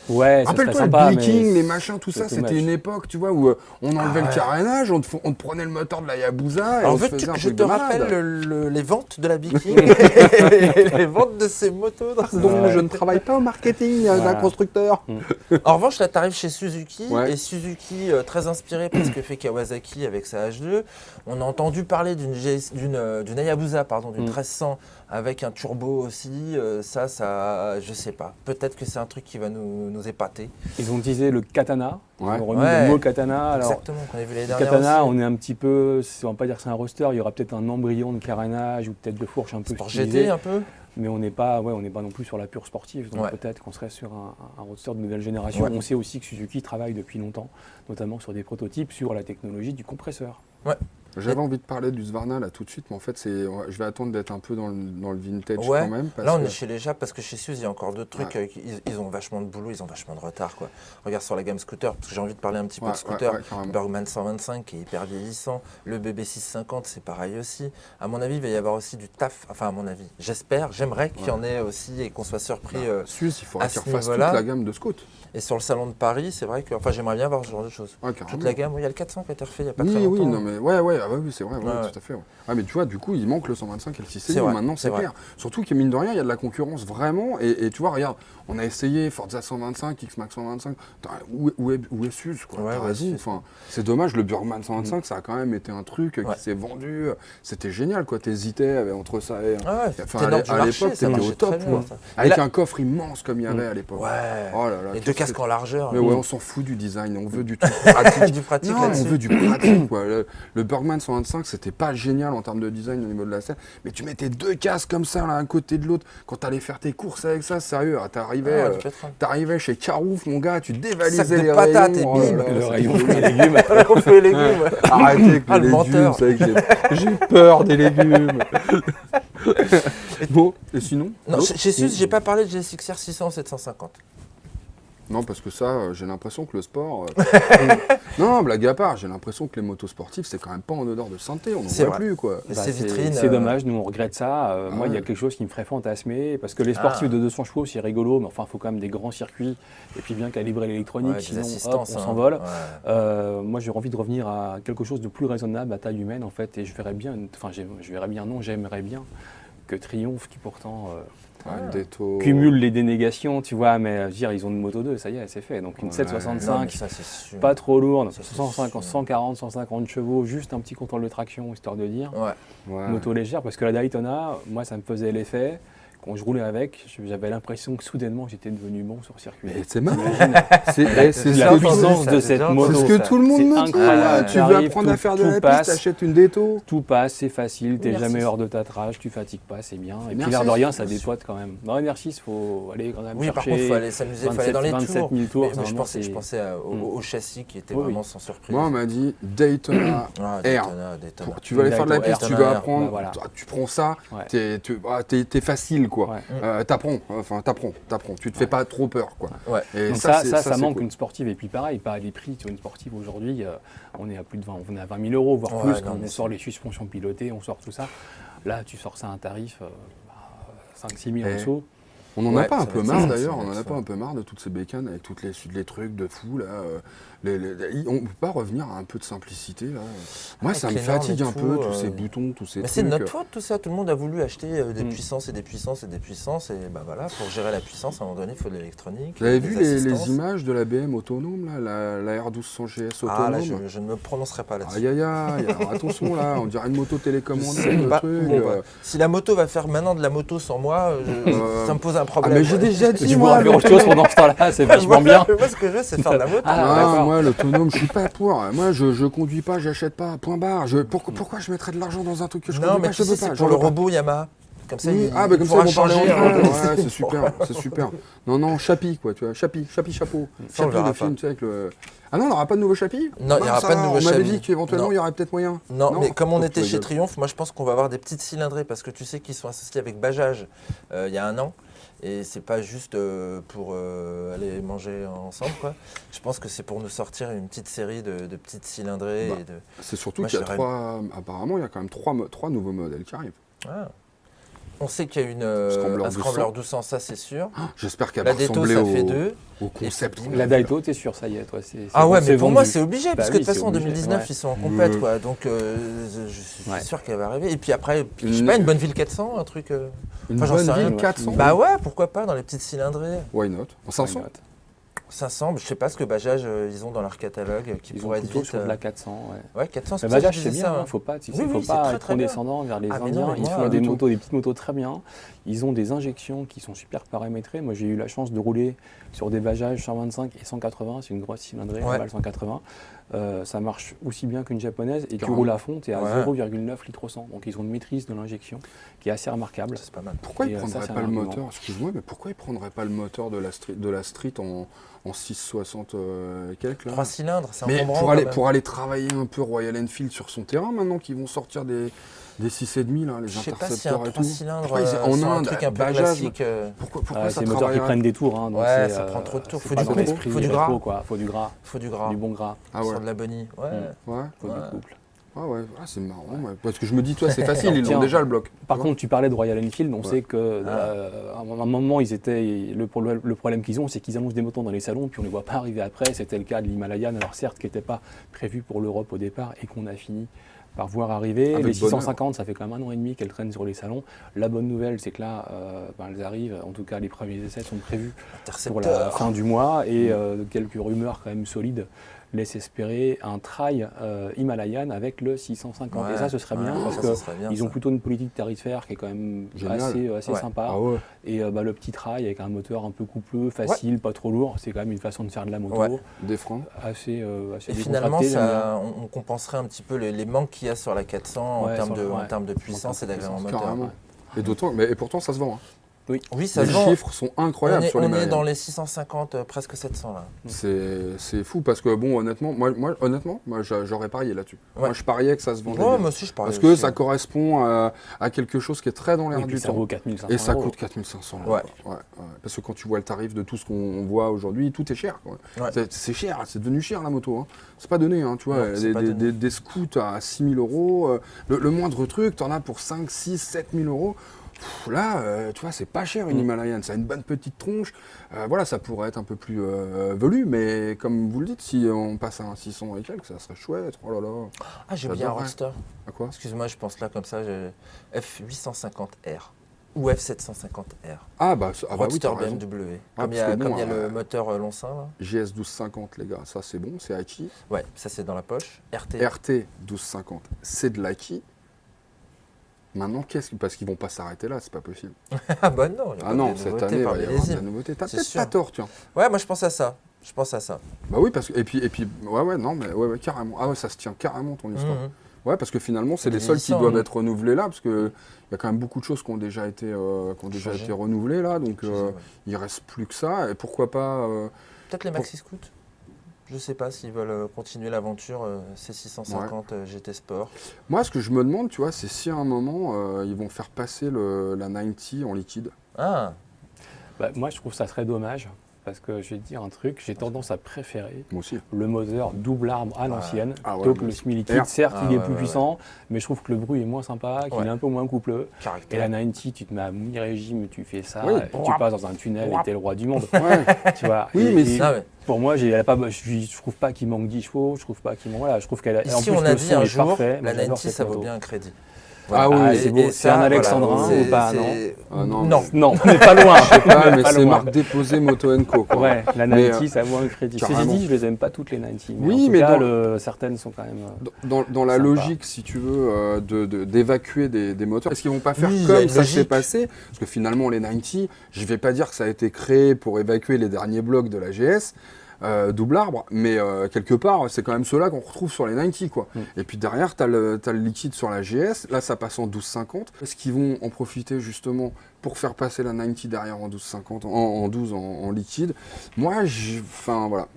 Ouais, ça serait Rappelle-toi sympa, le mais breaking, les machins, tout c'est ça, too c'était much. une époque, tu vois, où on enlevait ouais. le carénage, on te prenait le moteur de la Yabusa et Alors, on se veux-tu faisait un que je truc te de malade. rappelle les ventes de la Viking les ventes de ces motos dans ce Donc Ouais. je ne travaille pas au marketing d'un Voilà. constructeur. En revanche, là, tu arrives chez Suzuki, Ouais. et Suzuki, très inspiré par ce que fait Kawasaki avec sa H2. On a entendu parler d'une Hayabusa, d'une 1300 avec un turbo aussi. Ça, je sais pas. Peut-être que c'est un truc qui va nous épater. Ils ont utilisé le katana. Ouais. Ils ont remis Ouais. le mot katana. Alors, Exactement, qu'on a vu les le dernières katana, aussi. on est un petit peu, on va pas dire que c'est un roster, il y aura peut-être un embryon de carénage ou peut-être de fourche un peu Sport stylisé, GT un peu. mais on n'est pas non plus sur la pure sportive. Donc Ouais. peut-être qu'on serait sur un roadster de nouvelle génération. Ouais. On sait aussi que Suzuki travaille depuis longtemps, notamment sur des prototypes sur la technologie du compresseur. J'avais envie de parler du Svarna là tout de suite, mais en fait, je vais attendre d'être un peu dans le vintage Ouais. quand même. Parce Là, on que- est chez les Japs parce que chez Suze, il y a encore d'autres trucs. Ils ont vachement de boulot, ils ont vachement de retard, quoi. Regarde sur la gamme scooter, parce que j'ai envie de parler un petit peu Ouais, de scooter. ouais, carrément. Bergman 125 qui est hyper vieillissant. Le BB 650, c'est pareil aussi. À mon avis, il va y avoir aussi du taf. Enfin, à mon avis, j'aimerais qu'il y en ait aussi et qu'on soit surpris. Suisse, il faudrait à qu'il ce refasse toute niveau-là. la gamme de scout. Et sur le salon de Paris, c'est vrai que. Enfin, j'aimerais bien voir ce genre de choses. Ouais, carrément. Toute la gamme, il y a le 400 qui a été refait il n'y a pas Oui, très longtemps. oui, non, mais ouais, ah bah oui, c'est vrai, ouais, Ouais. tout à fait. Ouais. Ah, mais tu vois, du coup, il manque le 125 et le 6 C'est vrai, maintenant, c'est c'est vrai. clair. Surtout que, mine de rien, il y a de la concurrence vraiment. Et tu vois, regarde, on a essayé Forza 125, X-Max 125. Putain, où est Suze, quoi? Ouais, T'as ouais, raison. Suze. Enfin, c'est dommage, le Burgman 125, ça a quand même été un truc Ouais. qui s'est vendu. C'était génial, quoi. T'hésitais entre ça et. Ah ouais, Enfin, c'était énorme du à marché, l'époque, ça t'étais au marchait top, très bien, quoi. ça. Avec Et là- un coffre immense comme il y avait à l'époque. Ouais. Oh là là. Et qu'est-ce deux que casques en largeur. Mais ouais, on s'en fout du design, on veut du truc pratique. Du pratique Non, on là-dessus. veut du pratique, quoi. Le Bergman 125, c'était pas génial en termes de design au niveau de la selle, mais tu mettais deux casques comme ça, l'un à côté de l'autre. Quand t'allais faire tes courses avec ça, sérieux, t'arrivais, Ah, du pétrole. t'arrivais chez Carouf, mon gars, tu dévalisais Sac de les patates rayons. et bim, là là, Le c'était rayon trop fruits et bien. légumes. On fait les légumes. ouais. Arrêtez avec Ah, les le légumes, menteur. c'est vrai que j'ai peur des légumes. Bon, et sinon Non, d'autres chez Suze, j'ai pas parlé de GSX-R 600 750. Non, parce que ça, j'ai l'impression que le sport. Non, blague à part, j'ai l'impression que les motos sportives, c'est quand même pas en odeur de santé, on n'en C'est voit vrai. plus, quoi. Et Bah, ces vitrines. c'est dommage, nous on regrette ça. Moi, il y a ouais. quelque chose qui me ferait fantasmer, parce que les sportifs Ah. de 200 chevaux, c'est rigolo, mais enfin, il faut quand même des grands circuits, et puis bien calibrer l'électronique, Ouais, des sinon hop, assistances, on hein. s'envole. Ouais. Moi, j'ai envie de revenir à quelque chose de plus raisonnable, à taille humaine, en fait, et je verrais bien, j'aimerais bien que Triumph, qui pourtant Des taux. cumule les dénégations, tu vois, mais je veux dire, ils ont une Moto 2, ça y est, c'est fait. Donc une Ouais. 765, Non, mais ça, c'est sûr. pas trop lourde, Ça, c'est 150, sûr. 140, 150 chevaux, juste un petit contrôle de traction, histoire de dire. Ouais. Ouais. Moto légère, parce que la Daytona, moi, ça me faisait l'effet quand je roulais avec, j'avais l'impression que soudainement j'étais devenu bon sur circuit. Mais c'est marrant. C'est la puissance de cette moto. C'est ce que tout le monde me dit. Incroyable. Tu veux apprendre à faire de la piste, t'achètes une Déto. Tout passe, c'est facile, t'es jamais hors de ta trage, tu fatigues pas, c'est bien. Et puis l'air de rien, ça dépote quand même. Dans NR6, il faut aller quand même chercher. Par contre, il faut aller s'amuser, il faut aller dans les 27 000 tours. tours. Mais je pensais au châssis qui était vraiment sans surprise. Moi, on m'a dit Daytona R. Tu vas aller faire de la piste, tu vas apprendre, tu prends ça, t'es facile, quoi. T'apprends. Tu te fais pas trop peur, quoi. Et donc ça manque une sportive. Et puis pareil, pas les prix sur une sportive aujourd'hui, on est à plus de 20, on est à 20 000 euros, voire plus, quand on sort les suspensions pilotées, on sort tout ça. Là, tu sors ça à un tarif 5-6 000 en dessous. On en a pas un peu marre d'ailleurs, on en a pas un peu marre de toutes ces bécanes avec toutes les trucs de fou là. On peut pas revenir à un peu de simplicité là. Moi ça me fatigue un peu tous ces boutons, tous ces trucs. Mais c'est de notre faute tout ça, tout le monde a voulu acheter des puissances et des puissances et des puissances et bah voilà, pour gérer la puissance à un moment donné il faut de l'électronique. Vous avez vu les images de la BM autonome là, la R1200 GS autonome? Ah là je ne me prononcerai pas là-dessus. Aïe, alors attention là, on dirait une moto télécommandée. Si la moto va faire maintenant de la moto sans moi, ça me pose un problème. Mais j'ai déjà dit, tu pourras faire autre chose pendant ce temps-là, c'est vachement bien. Moi, ce que je veux, c'est faire de la moto. Moi, l'autonome, je suis pas pour. Moi, je conduis pas, j'achète pas. Point barre. Pourquoi je mettrais de l'argent dans un truc que je conduis pas? Je veux pas. Pour le robot Yamaha. Comme ça, comme ça, ils vont parler en c'est super. Non, Chapi, quoi, tu vois. Chapi, chapeau. Chapi, le film, tu sais, avec le... Ah non, on n'aura pas de nouveau Chapi? Non, il n'y aura pas de nouveau Chapi. On m'avait dit qu'éventuellement, il y aurait peut-être moyen. Non, mais comme on était chez Triumph, moi, je pense qu'on va avoir des petites cylindrées parce que tu sais qu'ils sont associés avec Bajaj il y a un an. Et c'est pas juste pour aller manger ensemble, quoi. Je pense que c'est pour nous sortir une petite série de petites cylindrées. C'est surtout qu'il y a apparemment, il y a quand même trois nouveaux modèles qui arrivent. On sait qu'il y a un Scrambler 200, ça c'est sûr. J'espère qu'elle va ressembler au concept. La Daito, t'es sûr, ça y est, toi. Mais pour moi c'est obligé, parce que de toute façon en 2019 ils sont en compète, quoi. Donc je suis sûr qu'elle va arriver. Et puis après, je sais pas, une Bonneville 400, un truc. Une Bonneville 400. Bah ouais, pourquoi pas dans les petites cylindrées. Why not? En 500. 500, je sais pas ce que Bajaj ils ont dans leur catalogue qui pourrait être vite sur de la 400. Ouais, 400 c'est Bajaj c'est bien, il ne faut pas être condescendant vers les Indiens, ils font des petites motos très bien. Ils ont des injections qui sont super paramétrées. Moi j'ai eu la chance de rouler sur des Bajaj 125 et 180, c'est une grosse cylindrée, un 180. Ça marche aussi bien qu'une japonaise et tu roules à fond, tu es à 0,9 litres au 100. Donc ils ont une maîtrise de l'injection qui est assez remarquable. C'est pas mal. Pourquoi ils ne prendraient pas le moteur? Excuse-moi, mais pourquoi ils ne prendraient pas le moteur de la Street en 660 quelques là? 3 cylindres, c'est mais pour aller travailler un peu Royal Enfield sur son terrain maintenant qu'ils vont sortir des 6,5 là, les intercepteurs et tout. Je sais pas si un 3 cylindres en un truc un peu classique. Pourquoi ça c'est des moteurs qui prennent des tours. Ça prend trop de tours. Faut du gras. Faut du gras. Du bon gras. Sur de la bonnie. Faut du couple. C'est marrant, parce que je me dis, toi, c'est facile, ils ont déjà le bloc. Par contre, tu parlais de Royal Enfield, on sait qu'à un moment, le problème qu'ils ont, c'est qu'ils annoncent des motos dans les salons, puis on ne les voit pas arriver après. C'était le cas de l'Himalayan, alors certes, qui n'était pas prévu pour l'Europe au départ, et qu'on a fini par voir arriver. Les 650, ça fait quand même 1 an et demi qu'elles traînent sur les salons. La bonne nouvelle, c'est que là, elles arrivent, en tout cas, les premiers essais sont prévus pour la fin du mois, et quelques rumeurs quand même solides laisse espérer un trail Himalayan avec le 650. Et ça, ce serait bien parce qu'ils ont plutôt une politique tarifaire qui est quand même assez sympa. Et le petit trail avec un moteur un peu coupleux, facile, pas trop lourd, c'est quand même une façon de faire de la moto. Des freins. Assez et finalement, on compenserait un petit peu les manques qu'il y a sur la 400 en termes de puissance et d'agrément moteur. Et pourtant, ça se vend. Oui, ça se vend. Les chiffres sont incroyables sur les On est dans les 650, presque 700 là. C'est fou parce que bon, honnêtement, moi j'aurais parié là-dessus. Moi je pariais que ça se vendait bien. Moi aussi je pariais. Parce que ça correspond à quelque chose qui est très dans l'air du temps. Ça vaut 4 500 et ça coûte 4 500 €. Parce que quand tu vois le tarif de tout ce qu'on voit aujourd'hui, tout est cher. C'est cher, c'est devenu cher la moto. C'est pas donné, tu vois. Des scouts à 6 000 €, le moindre truc, t'en as pour 5, 6, 7 000 €. Là, tu vois, c'est pas cher une Himalayan, ça a une bonne petite tronche. Ça pourrait être un peu plus velu, mais comme vous le dites, si on passe à un 600 et quelques, ça serait chouette. Oh là là. J'ai oublié un Roadster. À quoi? Excuse-moi, je pense là comme ça, F850R ou F750R. Roadster BMW. Comme il y a le moteur long sein. Là. GS 1250, les gars, ça c'est bon, c'est Aichi. Ouais, ça c'est dans la poche. RT 1250, c'est de l'Aichi. Maintenant, parce qu'ils vont pas s'arrêter là, c'est pas possible. Ah bah non, Ah non, cette année, il va y avoir de la nouveauté. T'as peut-être pas tort, tiens. Ouais, moi je pense à ça. Bah oui, parce que et puis non, mais ouais, carrément. Ah ouais, ça se tient carrément ton histoire. Ouais, parce que finalement, c'est les seuls qui doivent être renouvelés là, parce que il y a quand même beaucoup de choses qui ont déjà été renouvelées là, donc il reste plus que ça. Et pourquoi pas peut-être les maxi scouts. Je sais pas s'ils veulent continuer l'aventure C650 GT Sport. Moi, ce que je me demande, tu vois, c'est si à un moment ils vont faire passer la 90 en liquide. Ah. Bah, moi, je trouve ça serait dommage. Parce que je vais te dire un truc, j'ai tendance à préférer Moi aussi. le moteur double arbre à l'ancienne plutôt que le semi-liquide. Certes, il est plus puissant, mais je trouve que le bruit est moins sympa, qu'il est un peu moins coupleux. Caractère. Et la 90, tu te mets à mi-régime, tu fais ça, Oui. et tu passes dans un tunnel et t'es le roi du monde. Tu vois. Oui, mais pour moi, je trouve pas qu'il manque 10 chevaux, je trouve pas qu'il manque. Voilà, je trouve qu'elle a. Ici, on a dit un jour, la 90, ça vaut bien un crédit. Voilà. Ah oui, c'est beau. C'est un alexandrin ou pas, non Non, on n'est pas loin. Je sais pas, mais c'est marque déposée Moto & Co. Ouais, la 90, ça vaut un crédit. Ceci dit, je les aime pas toutes les 90. Mais en tout cas, certaines sont quand même. Dans la logique, si tu veux, d'évacuer des moteurs, est-ce qu'ils vont pas faire comme ça s'est passé? Parce que finalement, les 90, je vais pas dire que ça a été créé pour évacuer les derniers blocs de la GS. Double arbre, mais quelque part, c'est quand même ceux-là qu'on retrouve sur les 90, quoi. Et puis derrière, t'as le liquide sur la GS, là ça passe en 1250. Est-ce qu'ils vont en profiter justement pour faire passer la 90 derrière en 1250, en 12 en liquide? Moi, enfin voilà.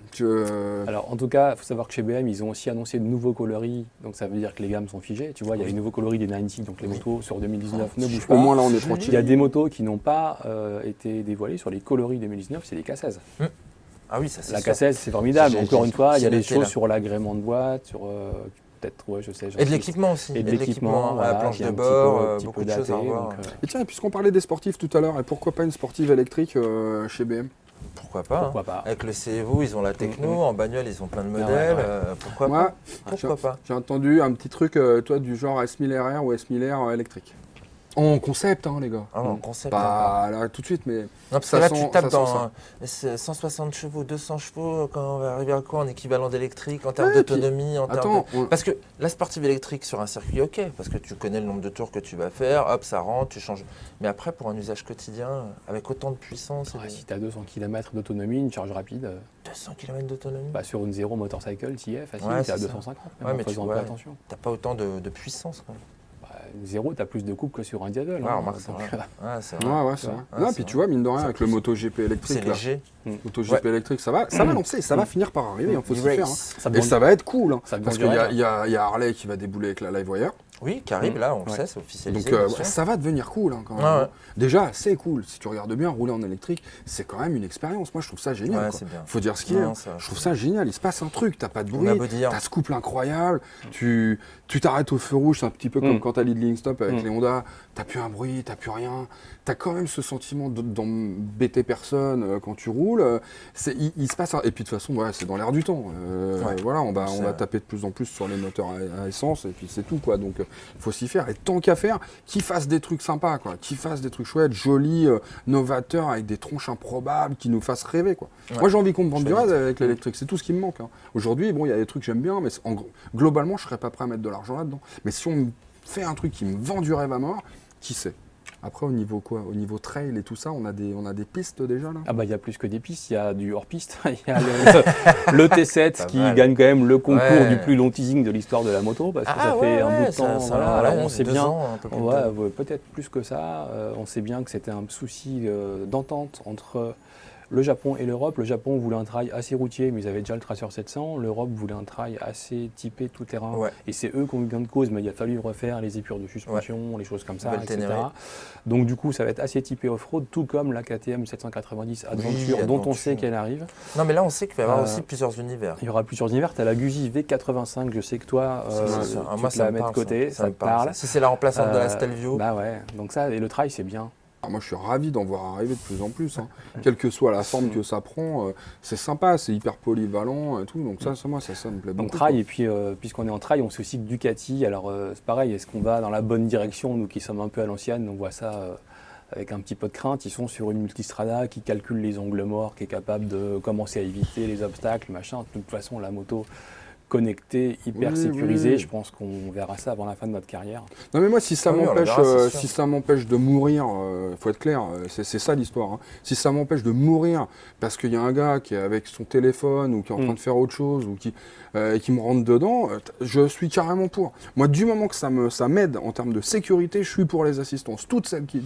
Alors en tout cas, il faut savoir que chez BM, ils ont aussi annoncé de nouveaux coloris, donc ça veut dire que les gammes sont figées. Tu vois, il y a les nouveaux coloris des 90, donc les motos sur 2019 ne bougent pas. Au moins là, on est tranquille. Il y a des motos qui n'ont pas été dévoilées sur les coloris 2019, c'est les K16. Ah oui, ça c'est la K16, c'est formidable. Encore une fois, il y a des choses là. sur l'agrément de boîte, sur peut-être, je sais. Et de l'équipement aussi. Et de l'équipement, la planche de bord, beaucoup de choses à voir. Et tiens, puisqu'on parlait des sportifs tout à l'heure, et pourquoi pas une sportive électrique chez BM? Pourquoi pas. Avec le CEVO, ils ont la techno, en bagnole, ils ont plein de modèles. Pourquoi pas. J'ai entendu un petit truc, toi, du genre S1000RR ou S1000R électrique. En concept, les gars. Ah, en concept. Pas là tout de suite, mais. Non, parce que là, tu tapes dans 160 chevaux, 200 chevaux, quand on va arriver à quoi en équivalent d'électrique, en termes d'autonomie, Parce que la sportive électrique sur un circuit, ok, parce que tu connais le nombre de tours que tu vas faire, hop, ça rentre, tu changes. Mais après, pour un usage quotidien, avec autant de puissance. Si tu as 200 km d'autonomie, une charge rapide. 200 km d'autonomie sur une zéro motorcycle, tu y es facile, tu es à 250. Mais tu vois, t'as pas autant de puissance quand même. Zéro, tu as plus de coupe que sur un diesel. C'est vrai. Non, puis tu vois, mine de rien, avec le MotoGP électrique. C'est léger. MotoGP électrique, ça va lancer, ça va finir par arriver, il faut s'y faire. Et ça va être cool, parce qu'il y a Harley qui va débouler avec la Livewire. Oui, qui arrive là, on le sait, c'est officialisé. Donc ça va devenir cool quand même. Déjà, c'est cool. Si tu regardes bien, rouler en électrique, c'est quand même une expérience. Moi, je trouve ça génial. Faut dire ce qu'il y a. Je trouve ça génial. Il se passe un truc, t'as pas de bruit, t'as ce couple incroyable. Tu t'arrêtes au feu rouge, c'est un petit peu comme quand t'as l'idling stop avec les Honda. T'as plus un bruit, t'as plus rien. T'as quand même ce sentiment d'embêter personne quand tu roules. Il se passe. Et puis de toute façon, c'est dans l'air du temps. Voilà, on va taper de plus en plus sur les moteurs à essence et puis c'est tout, quoi. Donc il faut s'y faire. Et tant qu'à faire, qu'ils fassent des trucs sympas, quoi. Qu'ils fassent des trucs chouettes, jolis, novateurs, avec des tronches improbables, qui nous fassent rêver, quoi. Moi, j'ai envie qu'on me vende du rêve avec l'électrique. C'est tout ce qui me manque. Aujourd'hui, il y a des trucs que j'aime bien, mais globalement, je serais pas prêt à mettre de l'argent là-dedans. Mais si on me fait un truc qui me vend du rêve à mort, qui sait? Après, au niveau quoi? Au niveau trail et tout ça, on a des pistes déjà là? Ah bah il y a plus que des pistes, il y a du hors-piste. Il y a le T7 qui gagne quand même le concours du plus long teasing de l'histoire de la moto parce que ça fait un bout de temps. Alors on sait bien, peut-être plus que ça, on sait bien que c'était un souci d'entente entre le Japon et l'Europe. Le Japon voulait un trail assez routier, mais ils avaient déjà le Tracer 700. L'Europe voulait un trail assez typé tout-terrain. Et c'est eux qui ont eu gain de cause, mais il a fallu refaire les épures de suspension, les choses comme ça, etc. Donc du coup, ça va être assez typé off-road, tout comme la KTM 790 Adventure, dont on sait qu'elle arrive. Non, mais là, on sait qu'il va y avoir aussi plusieurs univers. Il y aura plusieurs univers. Tu as la Guzi V85, je sais que toi, tu la mets de côté, ça te parle. Si c'est la remplaçante de la Stelvio. Bah ouais, donc ça, et le trail, c'est bien. Moi, je suis ravi d'en voir arriver de plus en plus. Quelle que soit la forme que ça prend, c'est sympa, c'est hyper polyvalent et tout. Donc ça me plaît beaucoup. Donc trail, et puis puisqu'on est en trail, on sait aussi que Ducati. Alors c'est pareil, est-ce qu'on va dans la bonne direction? Nous qui sommes un peu à l'ancienne, on voit ça avec un petit peu de crainte. Ils sont sur une multistrada qui calcule les angles morts, qui est capable de commencer à éviter les obstacles, machin. De toute façon, la moto connecté, hyper sécurisé. Oui. Je pense qu'on verra ça avant la fin de notre carrière. Non mais moi si ça Ah oui, on le m'empêche verra, c'est sûr. si ça m'empêche de mourir, faut être clair, c'est ça l'histoire. Hein. Si ça m'empêche de mourir parce qu'il y a un gars qui est avec son téléphone ou qui est en train de faire autre chose ou qui me rentre dedans, je suis carrément pour. Moi du moment que ça m'aide en termes de sécurité, je suis pour les assistances, toutes celles qui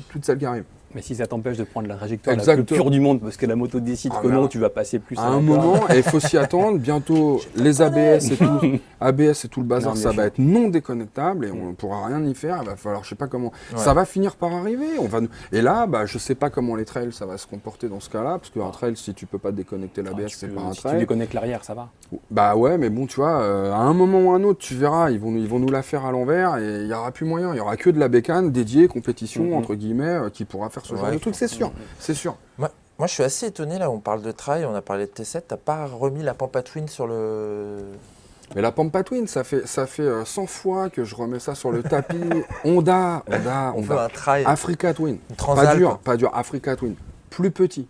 arrivent. Mais si ça t'empêche de prendre la trajectoire la Exactement. plus pure du monde, parce que la moto décide que non, tu vas passer plus À un moment, et il faut s'y attendre, bientôt les ABS et tout le bazar, Non, bien ça sûr. va être non déconnectable et on ne pourra rien y faire, il va falloir, je sais pas comment, ça va finir par arriver. Et là, je sais pas comment les trails, ça va se comporter dans ce cas-là, parce qu'un trail, si tu peux pas déconnecter l'ABS, c'est pas un Si tu trail. déconnectes l'arrière, ça va. Bah ouais, mais bon, tu vois, à un moment ou un autre, tu verras, ils vont nous la faire à l'envers et il n'y aura plus moyen. Il n'y aura que de la bécane dédiée, compétition, entre guillemets, qui pourra faire ce genre de truc, c'est sûr. C'est sûr. Moi, je suis assez étonné, là, on parle de trail, on a parlé de T7, t'as pas remis la Pampa Twin sur le... Mais la Pampa Twin, ça fait 100 fois que je remets ça sur le tapis. Honda. On veut un trail, Africa Twin. une Transalp. Pas dur. Africa Twin. Plus petit.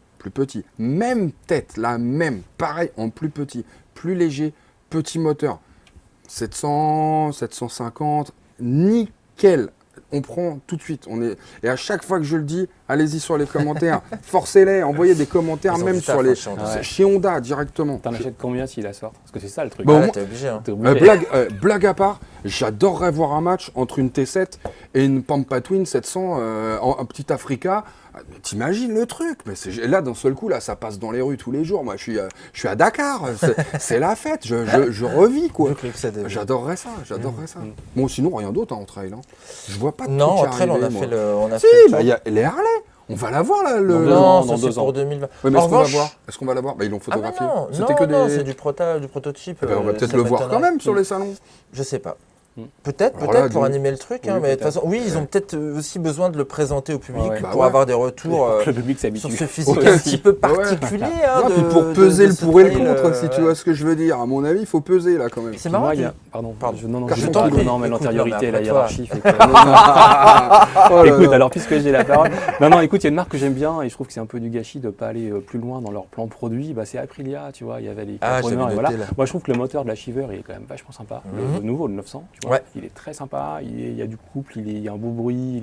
Même tête, la même. Pareil, en plus petit. Plus léger, petit moteur. 700, 750, nickel. On prend tout de suite. Et à chaque fois que je le dis, allez-y sur les commentaires. Forcez-les, envoyez des commentaires Ils ont même du sur taf, les... chez Honda. Ouais. Chez Honda, directement. T'en achètes combien s'il la sort? Parce que c'est ça le truc. Bon, Ah, là, moi- t'es obligé, hein. T'es obligé. Blague à part, j'adorerais voir un match entre une T7 et une Pampa Twin 700 un petit Africa. T'imagines le truc? Mais là, d'un seul coup, là, ça passe dans les rues tous les jours. Moi, je suis à Dakar. C'est la fête. Je revis, quoi. Plus que ça devient. J'adorerais ça. Bon, sinon, rien d'autre en trail. Hein. Je vois pas de Non, truc en trail, on a arriver, fait moi. le... On a Si, fait le il y a les Harley. On va la voir, là. Non, Non, dans ça 2 c'est ans. pour 2020. Ouais, mais En est-ce qu'on va revanche- voir? Est-ce qu'on va la voir? Ils l'ont Ah mais photographié. non, C'était que non, des... c'est du prototype. Eh ben, on va peut-être ça le voir m'étonnerait. quand même sur les salons. Je sais pas. Hmm. Peut-être Alors là, pour dis- animer le truc, Oui, hein, mais de toute peut-être. façon, oui, ils ont peut-être aussi besoin de le présenter au public Ouais, ouais. Bah pour ouais. avoir des retours Le public s'habitue. sur ce physique Ouais. un petit peu Ouais. particulier. Hein, Non, de- puis pour de- peser de le ce pour et le trail, contre, si tu ouais. vois ce que je veux dire. À mon avis, il faut peser là quand même. C'est marrant. Moi, tu- il y a... Pardon, Pardon. non, Car je je veux t'en pas prie. non, mais Écoute, l'antériorité, non, la mais hiérarchie après fait que... Oh là Écoute, là. alors puisque j'ai la parole, non, écoute, il y a une marque que j'aime bien et je trouve que c'est un peu du gâchis de ne pas aller plus loin dans leur plan produit. Bah, c'est Aprilia, tu vois, il y avait les Ah, Caproneurs j'avais et voilà. noté, là. Moi, je trouve que le moteur de la Shiver, il est quand même vachement sympa. Le nouveau, le 900, tu vois, Ouais. il est très sympa. Il y a du couple, il y a un beau bruit,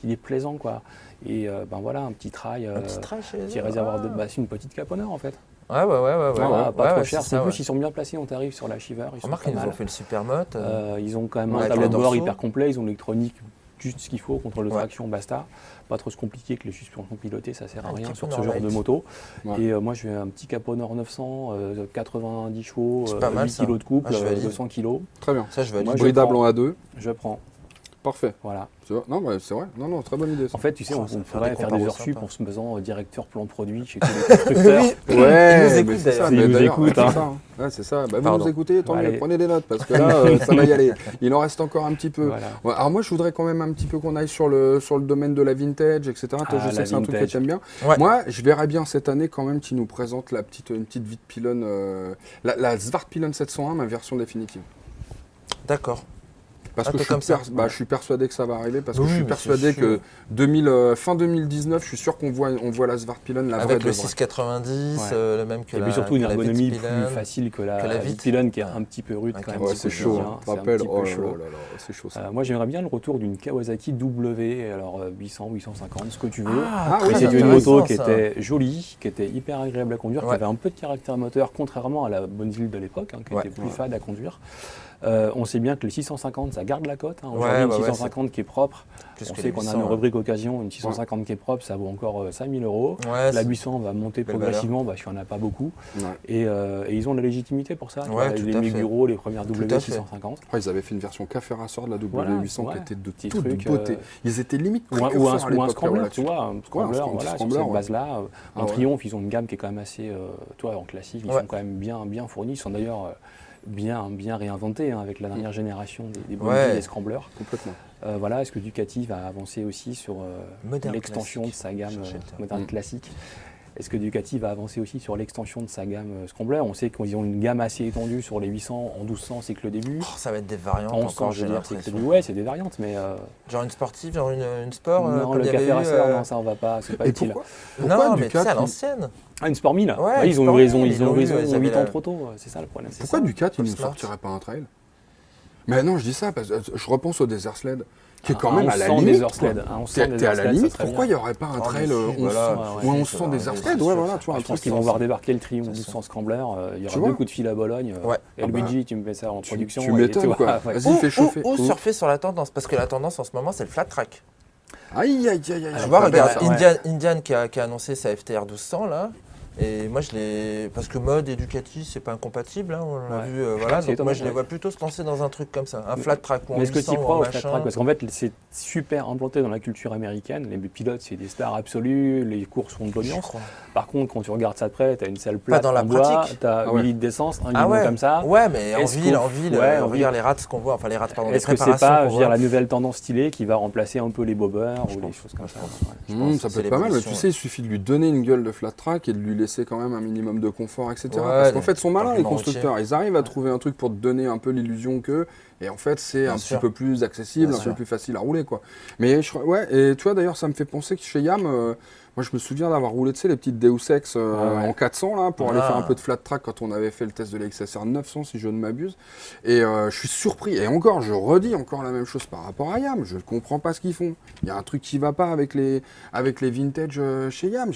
il est plaisant, quoi. Et ben voilà, un petit trail, Un petit trail chez petit eux. réservoir de, bah, c'est une petite Caponneur en fait. Ouais. Voilà, pas Ouais, trop ouais, cher. c'est ça, En plus, ouais. ils sont bien placés en tarif sur la Shiver. Ils sont Remarque, pas ils nous mal. ont fait le Supermote. Ils ont quand même Ouais, un tableau de bord Dorso. hyper complet, ils ont l'électronique juste ce qu'il faut, contrôle de Ouais. traction, basta. Pas trop se compliquer que les suspensions pilotées, ça sert à Un rien petit sur peu ce genre de Norlight. moto. Ouais. Et moi je vais un petit Caponneur 900, 90 chevaux, C'est pas mal, 8 ça. kg de couple, Ah, je valide. 200 kg, Très bien. Ça, je vais Moi, aller. je Bridable prends. en A2. je prends. Parfait. Voilà. Tu vois? Non, mais c'est vrai. Non, très bonne idée. Ça. En fait, tu sais, Oh, on ça va faire pourrait des faire des comparos heures sup sympas. en se faisant directeur plan produit chez tous les constructeurs. Oui. Ouais, Ils nous mais écoutent, c'est ça. d'ailleurs. Ils mais nous d'ailleurs, écoutent, c'est hein. ça, hein. Ouais, c'est ça. Bah, vous Pardon. nous écoutez, tant mieux. Allez. Prenez des notes parce que là, ça va y aller. Il en reste encore un petit peu. Voilà. Ouais, alors moi, je voudrais quand même un petit peu qu'on aille sur le domaine de la vintage, etc. Toi, Ah, je sais la que c'est un truc que vintage. tu aimes bien. Ouais. Moi, je verrais bien cette année quand même qu'il nous présente une petite vite pylone, la Svart Pylon 701, ma version définitive. D'accord. Parce Un que peu comme ça. je suis persuadé que ça va arriver, parce que Oui, je suis mais persuadé c'est que fin 2019, je suis sûr qu'on voit la Svart Pylon, la vraie Avec de le vraie. 690, Ouais. le même que Et la puis surtout une que la ergonomie Vite plus Pylon. facile que que la la Vite. Vite Pylon qui est un petit peu rude Avec quand un même. Ouais, petit c'est coup de chaud. vis, Hein. C'est un Rappel, petit peu oh là chaud. là là, c'est chaud ça. Moi j'aimerais bien le retour d'une Kawasaki W, alors 800, 850, ce que tu veux. Ah oui, Et c'est c'était une intéressant, moto qui ça. était jolie, qui était hyper agréable à conduire, qui Ouais. avait un peu de caractère moteur, contrairement à la Bonneville de l'époque, qui Ouais. était plus fade à conduire. On sait bien que les 650, ça garde la cote. Hein. Aujourd'hui, Ouais, une bah ouais, 650 qui est propre, Plus on que sait les qu'on a 800, une ouais. rubrique occasion, une 650 qui est propre, ça vaut encore 5000 €. Ouais, La c'est- 800 va monter Belle progressivement parce qu'il n'y en a pas beaucoup. Ouais. Et ils ont la légitimité pour ça. Tu Ouais, vois, tout les à fait. Meguro, les premières Tout à fait. W650. Après, ils avaient fait une version café rassort de la W800 Voilà, qui ouais. était de Petit toute truc, beauté. Ils étaient limite Ou un précurseurs à l'époque, scrambler, là, tu vois, un scrambler, un voilà, sur scrambler, cette ouais. base-là. Ah En ouais. Triomphe, ils ont une gamme qui est quand même assez, toi, en classique, ils Ouais. sont quand même bien fournis. Ils sont d'ailleurs bien réinventés hein, avec la dernière génération des Bonneville Ouais. et des Scramblers. Complètement. Voilà, est-ce que Ducati va avancer aussi sur Moderne l'extension de classique. sa gamme Cherchez le terme. moderne classique Est-ce que Ducati va avancer aussi sur l'extension de sa gamme Scrambler? On sait qu'ils ont une gamme assez étendue sur les 800, en 1200, c'est que le début. Oh, ça va être des variantes En encore, j'ai c'est l'impression. c'est des variantes, mais... Genre une sportive, genre une sport non, comme le il y avait café eu, racer, non, ça on va pas, c'est pas Et utile. pourquoi Non, mais tu sais, à Ducati l'ancienne. Ah, une Sport 1000 Ouais, ils ont Sport eu raison, 1000, ils ont eu raison, ils avaient 8 ans la- trop tôt, c'est ça le problème. Pourquoi Ducati ne nous Smart. sortirait pas un trail? Mais non, je dis ça parce que je repense au Desert Sled, qui est quand Un même à la 1100 limite. Desert Sled, quoi. un 1100 T'es à Desert la Sled, ça limite, serait pourquoi il bien. n'y aurait pas un Oh, trail mais si, 1100 voilà. ou un Ouais, 1100 ouais, Desert ouais, Sled? c'est Ouais, sûr. voilà, tu vois, un Je pense truc. qu'ils vont voir débarquer le Triumph Ça 1200 Scrambler, il y Tu aura vois 2 coups de fil à Bologne. Ouais. Et Luigi, tu me mets ça en Tu production. et m'étonnes, vois, quoi. ouais. Vas-y, fais chauffer. Ou surfer sur la tendance, parce que la tendance en ce moment, c'est le flat track. Aïe, aïe, aïe, aïe. Tu vois, pas bête, regarde, ça. Indian qui a annoncé sa FTR 1200 là. Et moi, je l'ai. Parce que mode et Ducati, c'est pas incompatible, hein, on l'a Ouais. vu. Voilà. C'est Donc, étonnant, moi, je les ouais. vois plutôt se lancer dans un truc comme ça. Un flat track ou en Mais est-ce que tu 800 ou crois en au flat machin. track? Parce qu'en fait, c'est super implanté dans la culture américaine. Les pilotes, c'est des stars absolues. Les courses font de Je l'audience. crois. Par contre, quand tu regardes ça de près, tu as une salle plate dans la en bois, pratique. tu as Ah ouais. 8 litres d'essence, un Ah bidon ouais, comme ça. ouais, mais en Est-ce ville, qu'on- ouais, en regarde les rats qu'on voit, enfin les rats, pardon, les Est-ce que c'est préparations pas qu'on je veux dire, voit. la nouvelle tendance stylée qui va remplacer un peu les bobbers ou des choses comme ça? Je pense Ça que peut c'est être pas mal, mais l'évolution, tu sais, il suffit de lui donner une gueule de flat track et de lui laisser quand même un minimum de confort, etc. Ouais, Parce qu'en fait, ils sont malins, les argument constructeurs. Ils arrivent à trouver un truc pour te donner un peu l'illusion que, et en fait, c'est Bien un sûr. petit peu plus accessible, Bien un peu sûr. plus facile à rouler, quoi. Mais ouais, et tu vois, d'ailleurs, ça me fait penser que chez Yam, moi, je me souviens d'avoir roulé, tu sais, les petites Deus Ex Ouais. en 400, là, pour aller Ah. faire un peu de flat track quand on avait fait le test de la XSR 900, si je ne m'abuse. Et je suis surpris. Et encore, je redis encore la même chose par rapport à Yam. Je ne comprends pas ce qu'ils font. Il y a un truc qui ne va pas avec les vintage chez Yam.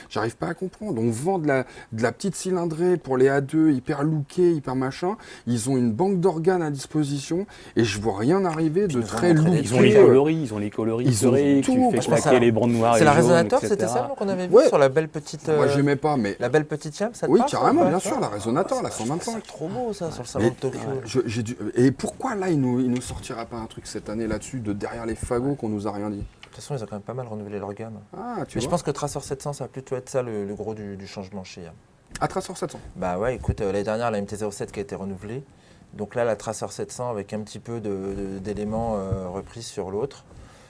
J'arrive pas à comprendre. On vend de la petite cylindrée pour les A2, hyper lookés, hyper machin. Ils ont une banque d'organes à disposition et je vois rien arriver de ils nous ont très montré lourd. des Ils ont les coloris, ils ont les coloris Ils ont historiques, tout. tu Moi, fais je pense claquer à- les bandes noires et C'est la jaunes, Resonator, etc. c'était ça qu'on avait vu Ouais. sur la belle petite. Moi, j'aimais pas, mais La belle petite Yam, ça te oui, parle, ça, carrément, ou pas bien sûr, la Resonator, la C'est 125. trop beau ça sur le salon Mais- de Tokyo. J'ai Et pourquoi là, il nous sortira pas un truc cette année là-dessus, de derrière les fagots qu'on nous a rien dit? De toute façon, ils ont quand même pas mal renouvelé leur gamme. Ah, tu Mais je vois. pense que Tracer 700, ça va plutôt être ça le gros du changement chez Yam. À Tracer 700. Bah ouais, écoute, l'année dernière, la MT-07 qui a été renouvelée. Donc là, la Tracer 700 avec un petit peu d'éléments repris sur l'autre.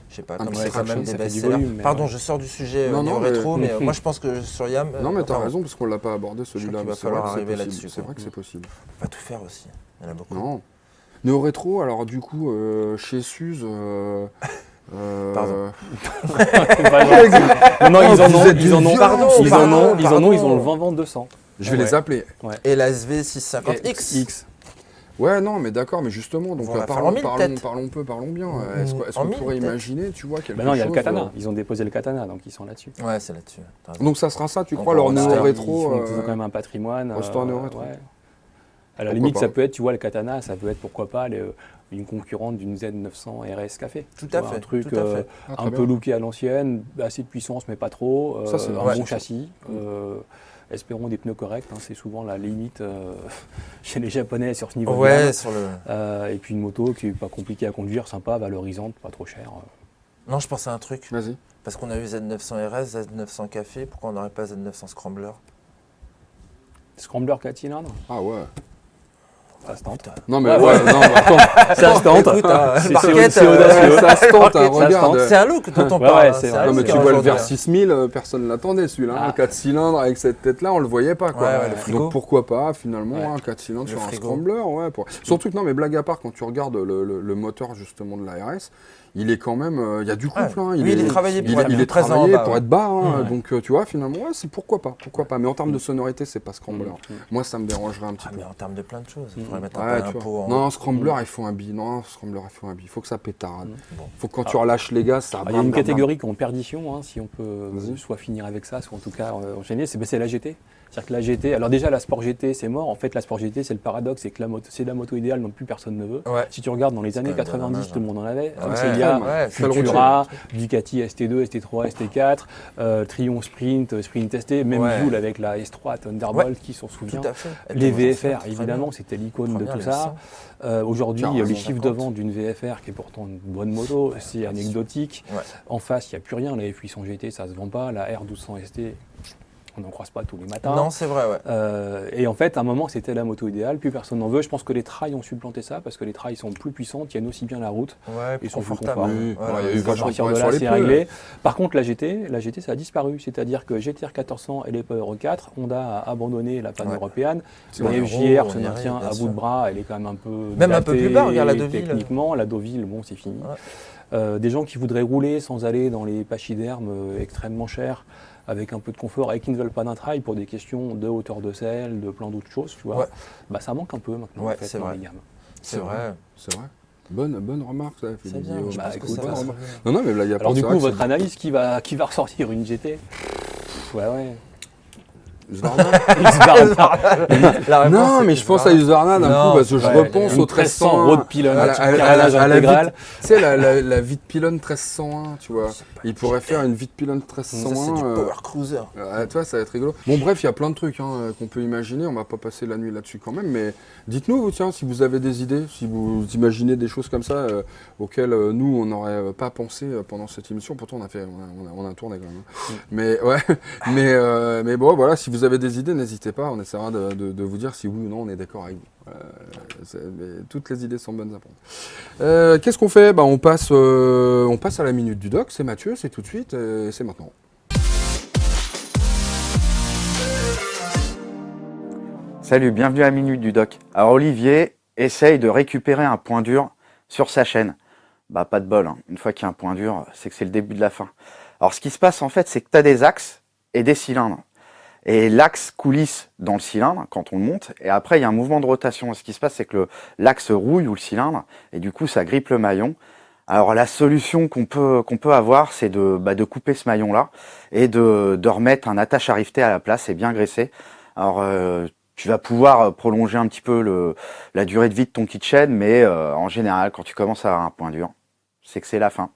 Je sais pas, Un comme petit c'est quand même fraction, des ça fait du best-sellers. volume, mais Pardon, ouais. je sors du sujet Non, non, néo-rétro, mais- mais moi je pense que sur Yam. Non, mais t'as enfin, raison, parce qu'on l'a pas abordé celui-là. qu'il va mais c'est falloir vrai que c'est arriver possible. là-dessus, C'est quoi. vrai que c'est possible. On va tout faire aussi. Il y en a beaucoup. Non. Néo rétro, alors du coup, chez Suze. Pardon. Non, ils en vous ont, êtes ils en d'une ont, violence, ils en ont, ils pardon. ont le 20 200. Je vais Ouais. les appeler. Et la SV650X. X. Ouais, non, mais d'accord, mais justement, donc On va faire parlons, en mille, parlons, peut-être. parlons bien. Mm, Est-ce en qu'on mille, pourrait peut-être. imaginer, tu vois, quelque Ben non, il y a le chose, katana. Ils ont déposé le katana, donc ils sont là-dessus. Ouais, c'est là-dessus. T'as raison. Donc ça sera ça, tu On crois, va leur en néo faire. rétro Ils ont quand même un patrimoine. Restaurant néo-rétro. ouais. À la Pourquoi limite, pas. ça peut être, tu vois, le katana, ça peut être pourquoi pas une concurrente d'une Z900 RS Café. Tout Tu à vois, fait, un truc tout à fait. Ah, très un bien. peu looké à l'ancienne, assez de puissance mais pas trop, Ça, c'est un vrai. bon châssis. Espérons des pneus corrects, hein, c'est souvent la limite chez les Japonais sur ce niveau de Ouais, gamme. sur le. Et puis une moto qui n'est pas compliquée à conduire, sympa, valorisante, pas trop chère. Non, je pense à un truc. Vas-y. Parce qu'on a eu Z900 RS, Z900 Café, pourquoi on n'aurait pas Z900 Scrambler? Scrambler 4 cylindres, Ah ouais. ça se tente. Non, mais Ouais, ouais, non, mais attends. Ça se tente. Écoute, C'est Parquet, c'est audacieux. Ça se tente, hein, Ça se regarde. tente. c'est un look dont on Ouais, parle. ouais, hein, c'est un vrai. Non, mais look, tu hein, vois le aujourd'hui, vers 6000, personne ne l'attendait celui-là. Ah. Un 4 cylindres avec cette tête-là, on le voyait pas. Quoi. Ouais, ouais, le frigo. Donc pourquoi pas finalement Ouais. un 4 cylindres Le sur un frigo. scrambler. Ouais, surtout que non, mais blague à part, quand tu regardes le moteur justement de la RS, il est quand même. Il y a du couple. Ouais. Hein, Lui, il est travaillé pour être il est présent travaillé en bas, pour ouais. être bas. Hein, Ouais. Donc tu vois, finalement, ouais, c'est pourquoi pas. Pourquoi pas. Mais en termes de sonorité, c'est pas scrambler. Moi, ça me dérangerait un petit Ah, peu. mais en termes de plein de choses, il faudrait mettre Ouais, un tu peu vois. en. Non, Scrambler, il faut un bi. Non, Scrambler, il faut un bi. Il faut que ça pétarade. Bon. Faut que quand tu relâches les gaz, ça. Il y a une bam, bam, catégorie qui est en perdition, hein, si on peut Vas-y. soit finir avec ça, soit en tout cas enchaîner, c'est la GT. C'est-à-dire que la GT, alors déjà la Sport GT c'est mort, en fait la Sport GT c'est le paradoxe, c'est que c'est la moto idéale dont plus personne ne veut. Ouais. Si tu regardes dans les années quand même 90, dommage, tout le monde en avait, Ouais, Célia, ouais, c'est le Futura, Ducati ST2, ST3, ST4, Triumph Sprint, Sprint ST, même Ouais. Joule avec la S3 Thunderbolt qui s'en souvient. Tout à fait. Les Très VFR, bien. évidemment, c'était l'icône de Première, tout les ça. 100. Aujourd'hui, Carrément, les chiffres de 50. vente d'une VFR, qui est pourtant une bonne moto, c'est anecdotique. Ouais. En face, il n'y a plus rien. La F800 GT, ça ne se vend pas. La R1200 ST, qu'on n'en croise pas tous les matins. Non, c'est vrai, ouais. Et en fait, à un moment, c'était la moto idéale, plus personne n'en veut. Je pense que les trails ont supplanté ça, parce que les trails sont plus puissants, tiennent aussi bien la route. Ouais, Ils sont plus confortables. confortables. Oui, Voilà. ouais, il y a eu À vachement partir de de progrès là, sur les c'est pneus. réglé. Par contre, la GT, ça a disparu. C'est-à-dire que GTR 1400 et les Power 4, Honda a abandonné la panne Ouais. européenne. C'est La vrai. FJR on se y maintient arrive, bien à bout sûr. de bras. Elle est quand même un peu Même un peu datée plus bas, regarde la Deauville. Techniquement, la Deauville, bon, c'est fini. Ouais. Des gens qui voudraient rouler sans aller dans les pachydermes extrêmement chers, avec un peu de confort et qui ne veulent pas d'un trail pour des questions de hauteur de selle, de plein d'autres choses, tu vois. Ouais. Bah, ça manque un peu maintenant Ouais, en fait, c'est dans vrai. les gammes. C'est vrai. C'est vrai. Bonne remarque, ça. C'est Philippe bien, Guillaume. je Bah, pense que écoute, ça bonne va se remarque. faire. Non, non, mais là, il y a Alors pas du c'est coup, vrai que votre analyse, qui va ressortir une GT? Ouais. Husqvarna. La réponse, Non, c'est mais je pense à Husqvarna d'un Non, coup, parce que je ouais, repense Une au 1301. road pylon, à la- carrelage à la intégral. vite- Tu sais, la vite pylone 1301, tu vois. C'est pas Il pourrait faire une vite pylone Ça, c'est 1301. du power cruiser. Toi, ça va être rigolo. Bon, bref, il y a plein de trucs qu'on peut imaginer. On va pas passer la nuit là-dessus quand même. Mais dites-nous, vous, tiens, si vous avez des idées, si vous imaginez des choses comme ça auxquelles nous, on n'aurait pas pensé pendant cette émission. Pourtant, on a tourné quand même. Mais ouais, mais bon, voilà, si vous avez des idées, n'hésitez pas. On essaiera de vous dire si oui ou non on est d'accord avec vous. Mais toutes les idées sont bonnes à prendre. Qu'est-ce qu'on fait? On passe à la minute du doc. C'est Mathieu, c'est tout de suite, c'est maintenant. Salut, bienvenue à la Minute du Doc. Alors Olivier essaye de récupérer un point dur sur sa chaîne. Pas de bol, hein. Une fois qu'il y a un point dur, c'est que c'est le début de la fin. Alors ce qui se passe en fait, c'est que tu as des axes et des cylindres. Et l'axe coulisse dans le cylindre quand on le monte, et après il y a un mouvement de rotation. Et ce qui se passe, c'est que l'axe rouille ou le cylindre, et du coup ça grippe le maillon. Alors la solution qu'on peut avoir, c'est de couper ce maillon-là et de remettre un attache à rifter à la place et bien graisser. Alors tu vas pouvoir prolonger un petit peu la durée de vie de ton kit chaîne, mais en général, quand tu commences à avoir un point dur, c'est que c'est la fin.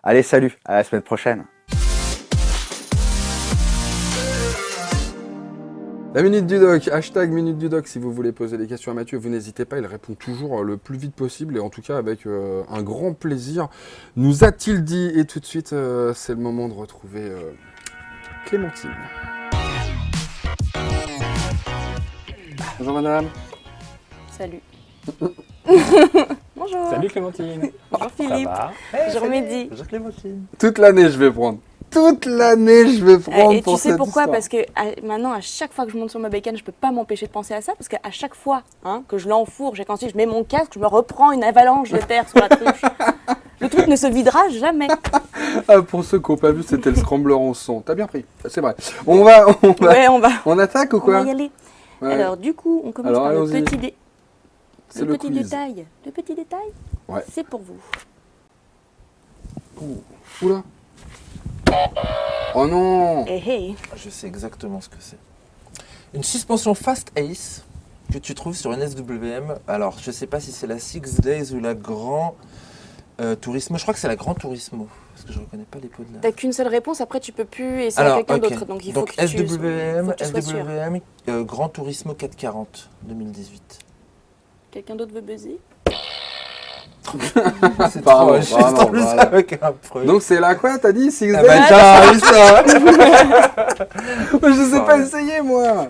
Allez, salut, à la semaine prochaine. La minute du doc, hashtag minute du doc, si vous voulez poser des questions à Mathieu, vous n'hésitez pas, il répond toujours le plus vite possible et en tout cas avec un grand plaisir. Nous a-t-il dit? Et tout de suite, c'est le moment de retrouver Clémentine. Bonjour madame. Salut. Bonjour. Salut Clémentine. Bonjour Philippe. Ça va? Bonjour Mehdi. Bonjour Clémentine. Toute l'année je vais prendre. Toute l'année je vais prendre Et pour tu sais cette pourquoi? histoire. Parce que maintenant, à chaque fois que je monte sur ma bécane, je peux pas m'empêcher de penser à ça. Parce qu'à chaque fois que je l'enfourche et qu'ensuite je mets mon casque, je me reprends une avalanche de terre sur la tronche. Le truc ne se videra jamais. Pour ceux qui n'ont pas vu, c'était le scrambler en son. T'as bien pris, c'est vrai. On va, Ouais, on attaque ou on quoi? va y aller. Ouais. Alors du coup, on commence Alors, par le allons-y. petit, C'est le petit quiz. détail. Le petit détail, Ouais. c'est pour vous. Oula. Oh non. Eh hey. Je sais exactement ce que c'est. Une suspension Fast Ace que tu trouves sur une SWM. Alors, je sais pas si c'est la Six Days ou la Grand Turismo. Je crois que c'est la Grand Turismo. Parce que je reconnais pas les pots de la... T'as qu'une seule réponse, après tu peux plus et c'est à Alors, quelqu'un ok. d'autre. Donc il faut que tu SWM, faut que tu sois sûr. SWM, Grand Turismo 440 2018. Quelqu'un d'autre veut buzzer? C'est Pardon, trop juste pardon, en plus voilà. avec un preuve. Donc c'est là quoi, t'as dit Six Ah Days? bah tiens, ça. Je sais pas Ouais. essayer moi.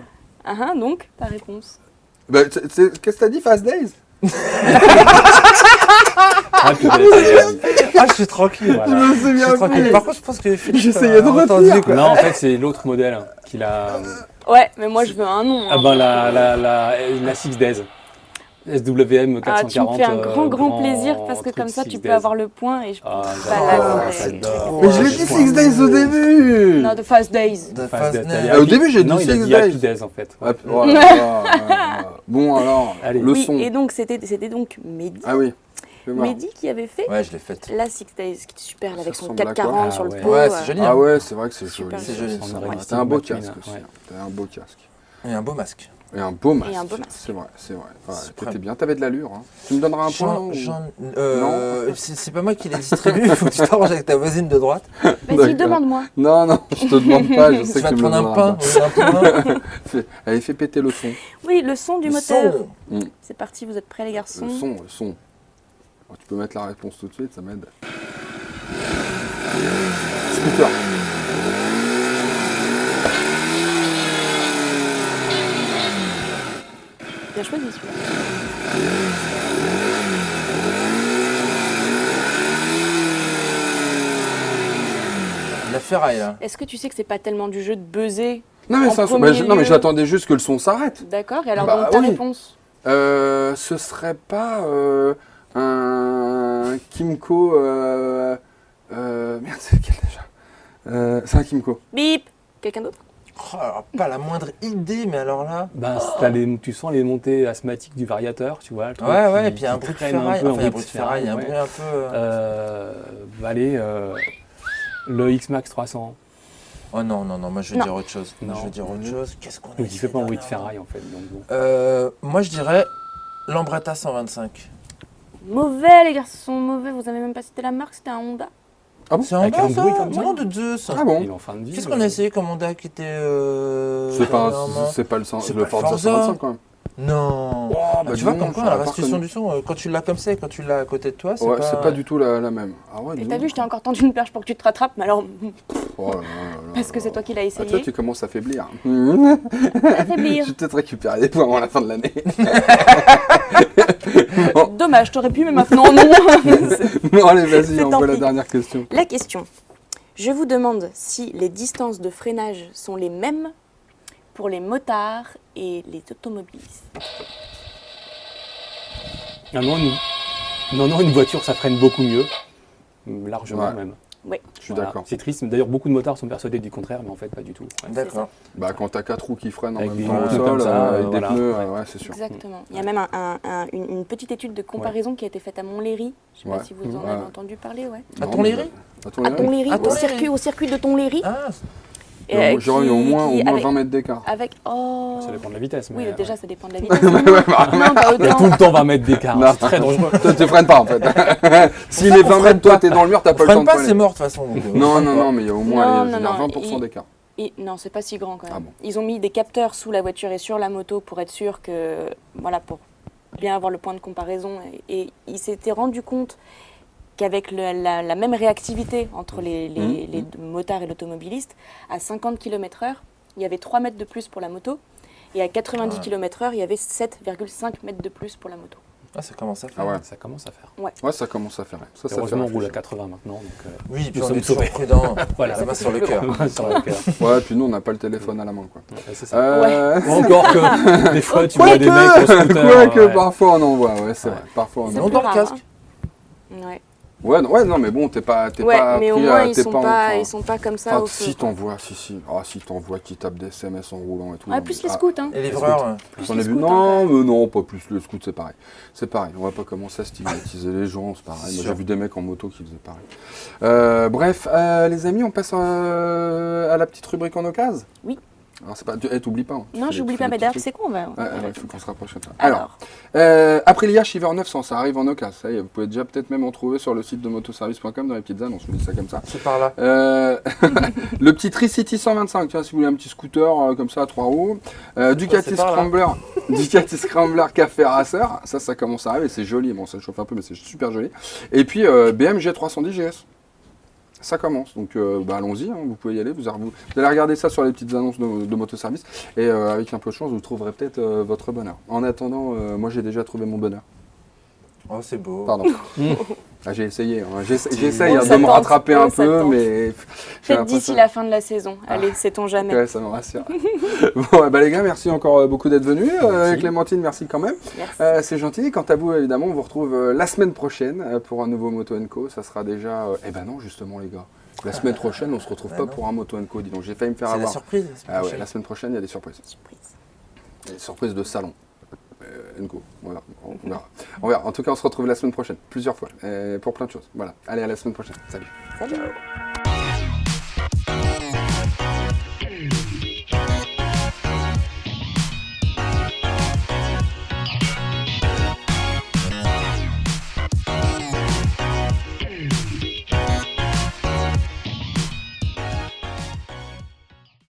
Donc, ta réponse. Qu'est-ce que t'as dit, Fast Days? Ah, Ah, je suis tranquille. Voilà. Je me Je souviens suis tranquille. plus. Par contre, je pense que Philippe J'essayais de a retenir. entendu, quoi. Non, en fait, c'est l'autre modèle qu'il a. Ouais, mais moi je veux un nom. Ah ben la Six Days. SWM 440. Tu me fais un grand plaisir parce que truc comme ça tu Six peux Days. avoir le point et je peux Ah, pas j'adore. Mais je l'ai dit Six Days au début. Non, de Fast Days. The Fast Fast Days. Days. Ah, au début, j'ai dit Non, il a Six dit Days. Happy Days en fait. Ah, voilà. Bon alors, Allez. le Oui, son. et donc c'était donc Mehdi. Ah oui. fais-moi. Mehdi qui avait fait Ouais, je l'ai faite. la Six Days, qui était super, là, Ça avec son ressemble à quoi 440 Ah, sur le ouais. pot. Ouais, c'est joli. Ah hein. ouais, c'est vrai que c'est Super joli. C'est joli. On ça. aurait dit T'as un beau McQueen, casque aussi. ouais. T'as un beau casque. Et un beau masque. Et un beau masque. Et un beau masque. C'est vrai, c'est vrai. Ouais, Suprême. t'étais bien, t'avais de l'allure. Hein. Tu me donneras un point ou- Non. C'est pas moi qui les distribue, il faut que tu t'arranges avec ta voisine de droite. Vas-y, D'accord. demande-moi. Non, non, je te demande pas, je sais Tu vas que te tu me prendre un donneras pain, un pain. Allez, fais péter le son. Oui, le son du Le moteur. son. Mm. C'est parti, vous êtes prêts les garçons? Le son. Alors, tu peux mettre la réponse tout de suite, ça m'aide. Scooter. choisi celui-là. La ferraille, là. Est-ce que tu sais que c'est pas tellement du jeu de buzzer Non, mais, en ça, premier non, mais lieu j'attendais juste que le son s'arrête. D'accord, et alors Bah, donc ta oui. réponse Ce serait pas un Kimco. Merde, c'est lequel déjà C'est un Kimco. Bip. Quelqu'un d'autre? Oh, alors, pas la moindre idée, mais alors là. Ben, tu sens les montées asthmatiques du variateur, tu vois. Le truc Ouais, qui- et puis un qui bruit de traîne ferraille. peu, Enfin, un bruit de ferraille, un ouais. bruit un peu. Allez, le X-Max 300. Oh non, moi je veux Non. dire autre chose. Non. Je veux dire autre chose. Qu'est-ce qu'on a Donc il fait dit pas un bruit de dernièrement ferraille en fait. Donc, bon. Moi je dirais Lambretta 125. Mauvais, les garçons, mauvais. Vous avez même pas cité la marque, c'était un Honda. C'est un Avec bon un bruit ça comme ça. Non, de Zeus. Ah bon? Il est en fin de vie. Qu'est-ce qu'on a essayé comme Honda qui était. C'est pas, dernièrement c'est pas le, sens- C'est le pas le Forza Forza. 125 quand même. Non. Oh, Ah, bah, tu vois, dis comme donc, quoi, j'aurais la pas restitution reconnu. du son, quand tu l'as comme ça et quand tu l'as à côté de toi, c'est Ouais, pas. c'est pas du tout la même. Ah ouais, Et dis t'as donc. vu, je t'ai encore tendu une perche pour que tu te rattrapes, mais alors, Oh là là là là parce que là c'est là. toi qui l'as Ah, toi, essayé. tu commences à faiblir. Affaiblir. Je vais peut-être récupérer des points avant la fin de l'année. Dommage, t'aurais pu, mais maintenant non. Bon, allez, vas-y, C'est on tant voit la pis. dernière question. La question. Je vous demande si les distances de freinage sont les mêmes pour les motards et les automobilistes. Ah non, une voiture ça freine beaucoup mieux. Largement Ouais. même. Oui. Je suis Voilà. d'accord. C'est triste, mais d'ailleurs beaucoup de motards sont persuadés du contraire, mais en fait pas du tout. Ouais. D'accord. Bah, quand t'as 4 roues qui freinent en Avec même des temps au pneus sol, comme ça, avec voilà. des pneus, Ouais. ouais, c'est sûr. Exactement. Il y a même une petite étude de comparaison qui a été faite à Montlhéry. Je ne sais Ouais. pas si vous en Ouais. avez entendu parler. Ouais. À Non, Tonléry mais- À À Tonléry. Tonléry, À au Tonléry. circuit de Tonléry. Ah, Il y a au moins avec, 20 mètres d'écart. avec oh. Ça dépend de la vitesse. Oui, Mais, déjà ouais. ça dépend de la vitesse. non, pas Il y a autant. tout le temps 20 mètres d'écart, Non. c'est très dangereux. Toi, tu freines pas en fait. S'il ça est qu'on 20 freine mètres, toi, pas. t'es dans le mur, t'as pas le temps freine de pas, freiner. c'est mort de toute façon. donc, Non, freine non, pas. non, mais il y a au moins Non, les- non, il y a non, 20% d'écart. Non, c'est pas si grand quand même. Ah bon. Ils ont mis des capteurs sous la voiture et sur la moto pour être sûr que, voilà, pour bien avoir le point de comparaison. Et ils s'étaient rendu compte qu'avec la même réactivité entre les motards et l'automobiliste, à 50 km/h, il y avait 3 mètres de plus pour la moto. Et à 90 km/h, il y avait 7,5 mètres de plus pour la moto. Ah, ça commence à faire. Ah ouais. Ça commence à faire. Ouais, ça commence à faire. Ça fait Heureusement, on roule à réfléchir. 80 maintenant. Donc, Oui, puis Nous on sommes est toujours sauvés. prudent. Voilà. La main sur le cœur. sur le cœur. Ouais, puis nous, on n'a pas le téléphone à la main, quoi. Ouais, c'est ça. Encore que des fois, tu vois des mecs en scooter. Quoique, ouais. parfois on en voit, ouais, c'est Ouais. vrai. Parfois on C'est en on plus dort le rare, casque. hein. Ouais. Ouais, non, mais bon, t'es pas Ouais, pas mais au pris, moins ils t'es sont pas en- pas, enfin, ils sont pas comme ça enfin, au feu. si quoi. t'en vois, si. Ah, si t'en vois qui tapent des SMS en roulant et tout. Ouais, non, plus mais- les scouts, hein. Et livreur. Plus J'en les ai vu. scouts, hein, Non, quand même. mais non, pas plus le scout, c'est pareil. C'est pareil, on va pas commencer à stigmatiser les gens, c'est pareil. Moi, Sûr. j'ai vu des mecs en moto qui faisaient pareil. Bref, les amis, on passe à la petite rubrique en occasion. Oui. Alors, c'est pas. T'oublies pas. Hein. Tu Non, fais j'oublie des pas, mais petits d'ailleurs, trucs. c'est quoi on va. Ouais, il faut qu'on se rapproche de ça. Alors, Aprilia Shiver 900, ça arrive en occasion. Ça y est, vous pouvez déjà peut-être même en trouver sur le site de motoservice.com dans les petites annonces, je vous dis ça comme ça. C'est par là. Le petit Tricity 125, tu vois, si vous voulez un petit scooter comme ça à 3 roues. Ducati c'est par là. Scrambler, Ducati Scrambler Café Racer, ça commence à arriver, c'est joli, bon ça chauffe un peu mais c'est super joli. Et puis BMG 310 GS. Ça commence, donc allons-y, hein, vous pouvez y aller, vous allez regarder ça sur les petites annonces de Motoservice et avec un peu de chance, vous trouverez peut-être votre bonheur. En attendant, moi j'ai déjà trouvé mon bonheur. Oh, c'est beau. Pardon. Ah, j'ai essayé, hein. J'essaye Oh, hein, ça de me tente. rattraper un Oh, ça peu, tente. mais j'ai peut-être l'impression- d'ici la fin de la saison. Allez, sait-on jamais. Ouais, ça me rassure. Bon, les gars, merci encore beaucoup d'être venus. Merci. Clémentine, merci quand même. Merci. C'est gentil. Quant à vous, évidemment, on vous retrouve la semaine prochaine pour un nouveau Moto & Co. Ça sera déjà... Eh ben non, justement, les gars. La semaine prochaine, on se retrouve pas non. pour un Moto & Co. Dis donc, j'ai failli me faire C'est la avoir. surprise. Ah ouais, la semaine prochaine, il y a des surprises. Surprise. Des surprises de salon. Co. Voilà, on verra. On verra. En tout cas, on se retrouve la semaine prochaine, plusieurs fois, pour plein de choses. Voilà. Allez, à la semaine prochaine. Salut. Salut.